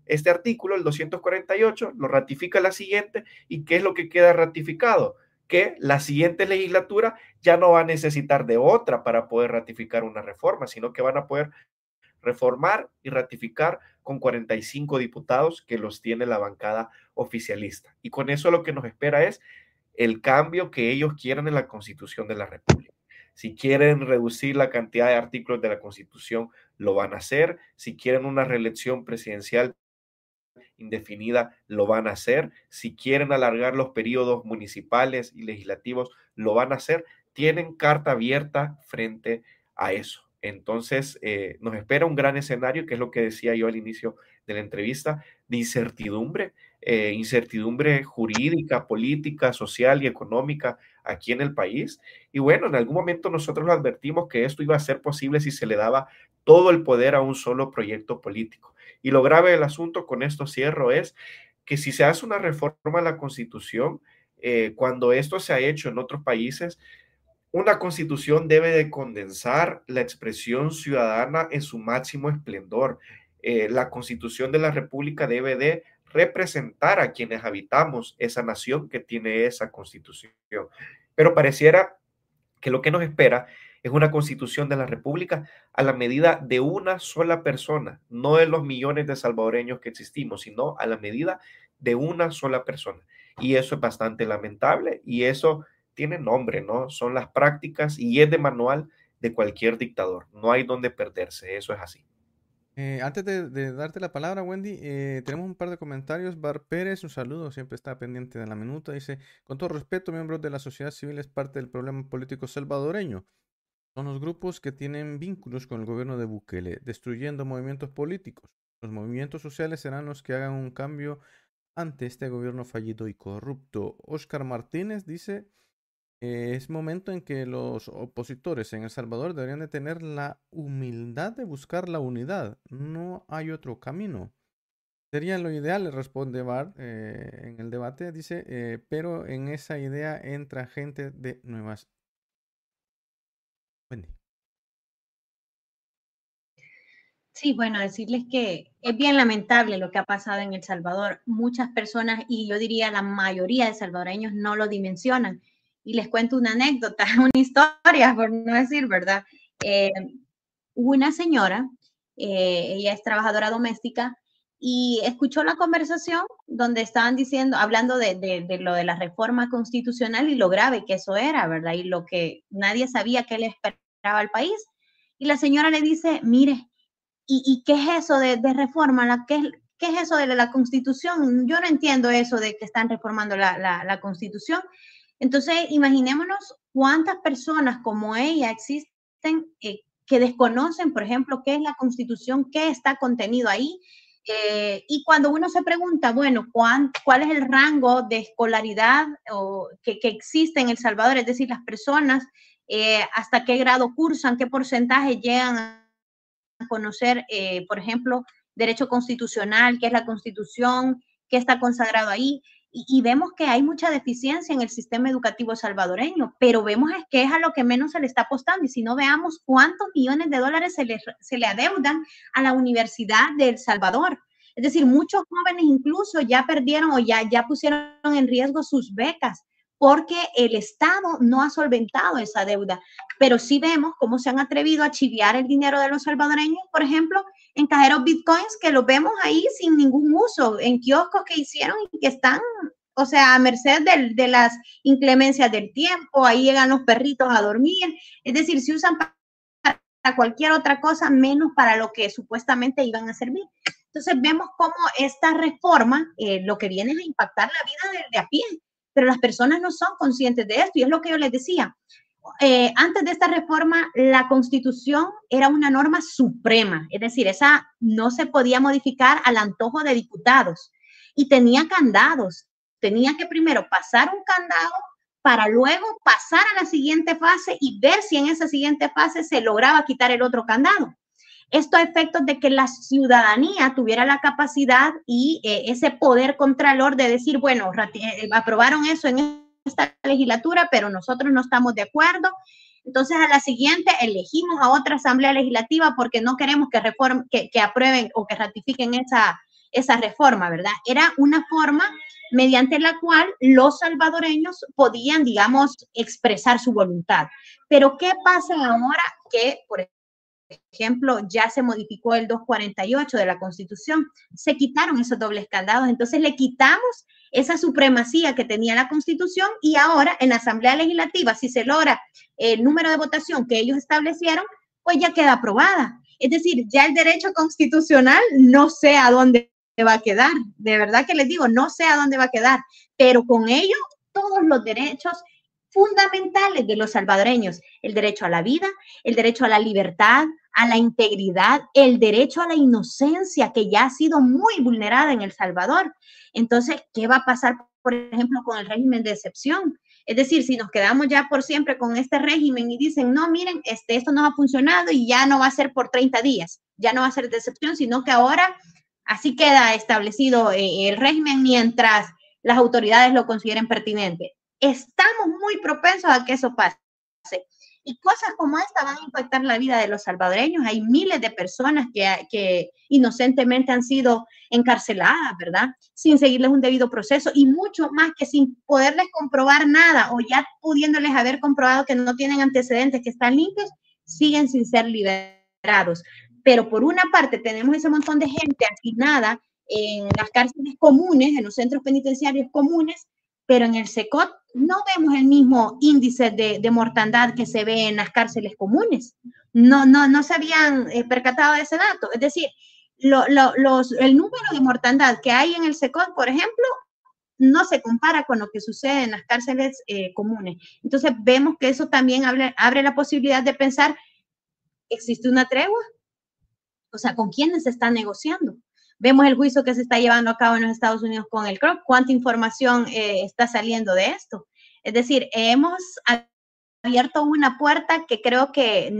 este artículo, el 248, lo ratifica la siguiente, ¿y qué es lo que queda ratificado? Que la siguiente legislatura ya no va a necesitar de otra para poder ratificar una reforma, sino que van a poder reformar y ratificar con 45 diputados que los tiene la bancada oficialista. Y con eso lo que nos espera es el cambio que ellos quieren en la Constitución de la República. Si quieren reducir la cantidad de artículos de la Constitución, lo van a hacer. Si quieren una reelección presidencial indefinida, lo van a hacer. Si quieren alargar los periodos municipales y legislativos, lo van a hacer. Tienen carta abierta frente a eso. Entonces, nos espera un gran escenario, que es lo que decía yo al inicio de la entrevista, de incertidumbre jurídica, política, social y económica aquí en el país. Y bueno, en algún momento nosotros lo advertimos que esto iba a ser posible si se le daba todo el poder a un solo proyecto político. Y lo grave del asunto, con esto cierro, es que si se hace una reforma a la Constitución, cuando esto se ha hecho en otros países, una Constitución debe de condensar la expresión ciudadana en su máximo esplendor. La Constitución de la República debe de representar a quienes habitamos esa nación que tiene esa Constitución. Pero pareciera que lo que nos espera es una Constitución de la República a la medida de una sola persona, no de los millones de salvadoreños que existimos, sino a la medida de una sola persona. Y eso es bastante lamentable y eso tiene nombre, ¿no? Son las prácticas y es de manual de cualquier dictador. No hay donde perderse, eso es así.
Antes de darte la palabra, Wendy, tenemos un par de comentarios. Bar Pérez, un saludo, siempre está pendiente de la minuta. Dice, con todo respeto, miembros de la sociedad civil es parte del problema político salvadoreño. Son los grupos que tienen vínculos con el gobierno de Bukele, destruyendo movimientos políticos. Los movimientos sociales serán los que hagan un cambio ante este gobierno fallido y corrupto. Oscar Martínez dice, es momento en que los opositores en El Salvador deberían de tener la humildad de buscar la unidad. No hay otro camino. Sería lo ideal, le responde Bar en el debate. Dice, pero en esa idea entra gente de nuevas. Wendy.
Sí, bueno, decirles que es bien lamentable lo que ha pasado en El Salvador. Muchas personas, y yo diría la mayoría de salvadoreños, no lo dimensionan. Y les cuento una anécdota, una historia, por no decir, ¿verdad? Hubo una señora, ella es trabajadora doméstica, y escuchó la conversación donde estaban diciendo, hablando de lo de la reforma constitucional y lo grave que eso era, ¿verdad? Y lo que nadie sabía que le esperaba al país. Y la señora le dice, mire, ¿Y qué es eso de reforma? ¿Qué es eso de la Constitución? Yo no entiendo eso de que están reformando la Constitución. Entonces, imaginémonos cuántas personas como ella existen que desconocen, por ejemplo, qué es la Constitución, qué está contenido ahí. Y cuando uno se pregunta, bueno, ¿cuál es el rango de escolaridad que existe en El Salvador? Es decir, las personas, hasta qué grado cursan, qué porcentaje llegan a conocer, por ejemplo, derecho constitucional, qué es la Constitución, qué está consagrado ahí. Y vemos que hay mucha deficiencia en el sistema educativo salvadoreño, pero vemos que es a lo que menos se le está apostando. Y si no, veamos cuántos millones de dólares se le adeudan a la Universidad de El Salvador. Es decir, muchos jóvenes incluso ya perdieron o ya pusieron en riesgo sus becas porque el Estado no ha solventado esa deuda. Pero sí vemos cómo se han atrevido a chiviar el dinero de los salvadoreños, por ejemplo, en cajeros bitcoins, que los vemos ahí sin ningún uso, en kioscos que hicieron y que están, o sea, a merced de las inclemencias del tiempo. Ahí llegan los perritos a dormir. Es decir, se usan para cualquier otra cosa, menos para lo que supuestamente iban a servir. Entonces vemos cómo esta reforma lo que viene es a impactar la vida de a pie, pero las personas no son conscientes de esto, y es lo que yo les decía. Antes de esta reforma, la Constitución era una norma suprema, es decir, esa no se podía modificar al antojo de diputados, y tenía candados. Tenía que primero pasar un candado para luego pasar a la siguiente fase y ver si en esa siguiente fase se lograba quitar el otro candado. Esto a efectos de que la ciudadanía tuviera la capacidad y ese poder contralor de decir, bueno, aprobaron eso en esta legislatura, pero nosotros no estamos de acuerdo. Entonces, a la siguiente elegimos a otra asamblea legislativa porque no queremos que aprueben o que ratifiquen esa reforma, ¿verdad? Era una forma mediante la cual los salvadoreños podían, digamos, expresar su voluntad. Pero ¿qué pasa ahora que, por ejemplo, ya se modificó el 248 de la Constitución, se quitaron esos dobles candados, entonces le quitamos esa supremacía que tenía la Constitución, y ahora en la Asamblea Legislativa, si se logra el número de votación que ellos establecieron, pues ya queda aprobada. Es decir, ya el derecho constitucional no sé a dónde va a quedar, de verdad que les digo, no sé a dónde va a quedar, pero con ello todos los derechos fundamentales de los salvadoreños, el derecho a la vida, el derecho a la libertad, a la integridad, el derecho a la inocencia, que ya ha sido muy vulnerada en El Salvador. Entonces, ¿qué va a pasar, por ejemplo, con el régimen de excepción? Es decir, si nos quedamos ya por siempre con este régimen y dicen, no, miren, esto no ha funcionado y ya no va a ser por 30 días, ya no va a ser de excepción, sino que ahora así queda establecido el régimen mientras las autoridades lo consideren pertinente. Estamos muy propensos a que eso pase. Y cosas como esta van a impactar la vida de los salvadoreños. Hay miles de personas que inocentemente han sido encarceladas, ¿verdad? Sin seguirles un debido proceso, y mucho más que sin poderles comprobar nada, o ya pudiéndoles haber comprobado que no tienen antecedentes, que están limpios, siguen sin ser liberados. Pero por una parte tenemos ese montón de gente asignada en las cárceles comunes, en los centros penitenciarios comunes, pero en el SECOT no vemos el mismo índice de mortandad que se ve en las cárceles comunes. No se habían percatado de ese dato. Es decir, el número de mortandad que hay en el SECOT, por ejemplo, no se compara con lo que sucede en las cárceles comunes. Entonces vemos que eso también abre la posibilidad de pensar, ¿existe una tregua? O sea, ¿con quiénes se está negociando? Vemos el juicio que se está llevando a cabo en los Estados Unidos con el CROC. ¿Cuánta información está saliendo de esto? Es decir, hemos abierto una puerta que creo que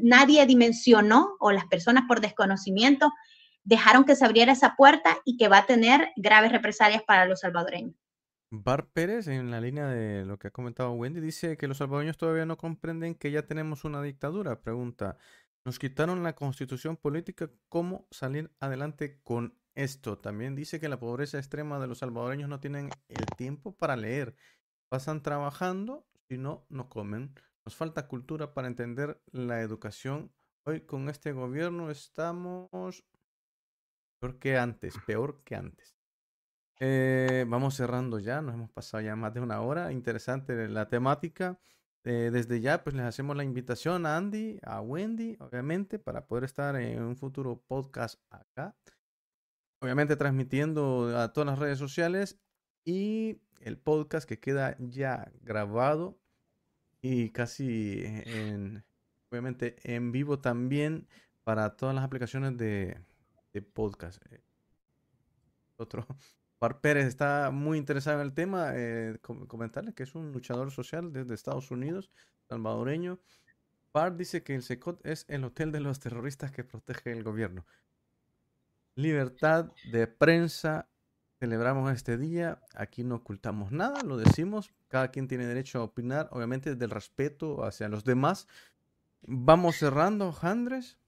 nadie dimensionó, o las personas por desconocimiento dejaron que se abriera esa puerta, y que va a tener graves represalias para los salvadoreños.
Bar Pérez, en la línea de lo que ha comentado Wendy, dice que los salvadoreños todavía no comprenden que ya tenemos una dictadura. Pregunta, nos quitaron la constitución política, ¿cómo salir adelante con esto? También dice que la pobreza extrema de los salvadoreños no tienen el tiempo para leer. Pasan trabajando, si no, no comen. Nos falta cultura para entender la educación. Hoy con este gobierno estamos peor que antes, peor que antes. Vamos cerrando ya, nos hemos pasado ya más de una hora. Interesante la temática. desde ya, pues les hacemos la invitación a Andy, a Wendy, obviamente, para poder estar en un futuro podcast acá. Obviamente transmitiendo a todas las redes sociales y el podcast que queda ya grabado y casi obviamente en vivo también para todas las aplicaciones de podcast. Otro, Par Pérez está muy interesado en el tema. Comentarle que es un luchador social desde Estados Unidos, salvadoreño. Par dice que el SECOT es el hotel de los terroristas que protege el gobierno. Libertad de prensa. Celebramos este día. Aquí no ocultamos nada, lo decimos. Cada quien tiene derecho a opinar, obviamente desde el respeto hacia los demás. Vamos cerrando, Andrés.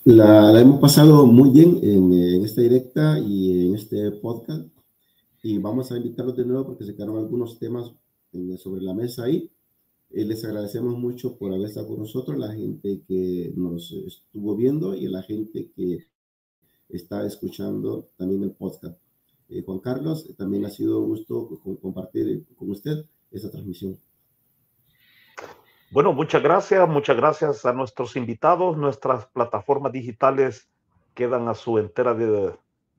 La hemos pasado muy bien en esta directa y en este podcast. Y vamos a invitarlos de nuevo porque se quedaron algunos temas sobre la mesa ahí. Les agradecemos mucho por haber estado con nosotros, la gente que nos estuvo viendo y la gente que está escuchando también el podcast. Juan Carlos, también ha sido un gusto compartir con usted esta transmisión.
Bueno, muchas gracias a nuestros invitados. Nuestras plataformas digitales quedan a su entera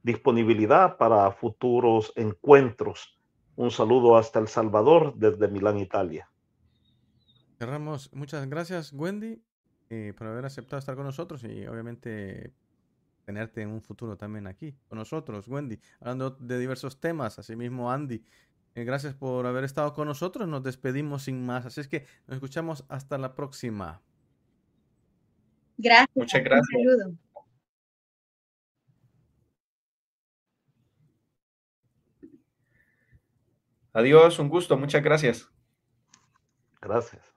disponibilidad para futuros encuentros. Un saludo hasta El Salvador desde Milán, Italia.
Cerramos. Muchas gracias, Wendy, por haber aceptado estar con nosotros y obviamente tenerte en un futuro también aquí con nosotros, Wendy, hablando de diversos temas. Asimismo, Andy, gracias por haber estado con nosotros. Nos despedimos sin más. Así es que nos escuchamos hasta la próxima.
Gracias.
Muchas
Un
gracias.
saludo.
Adiós, un gusto, muchas gracias.
Gracias.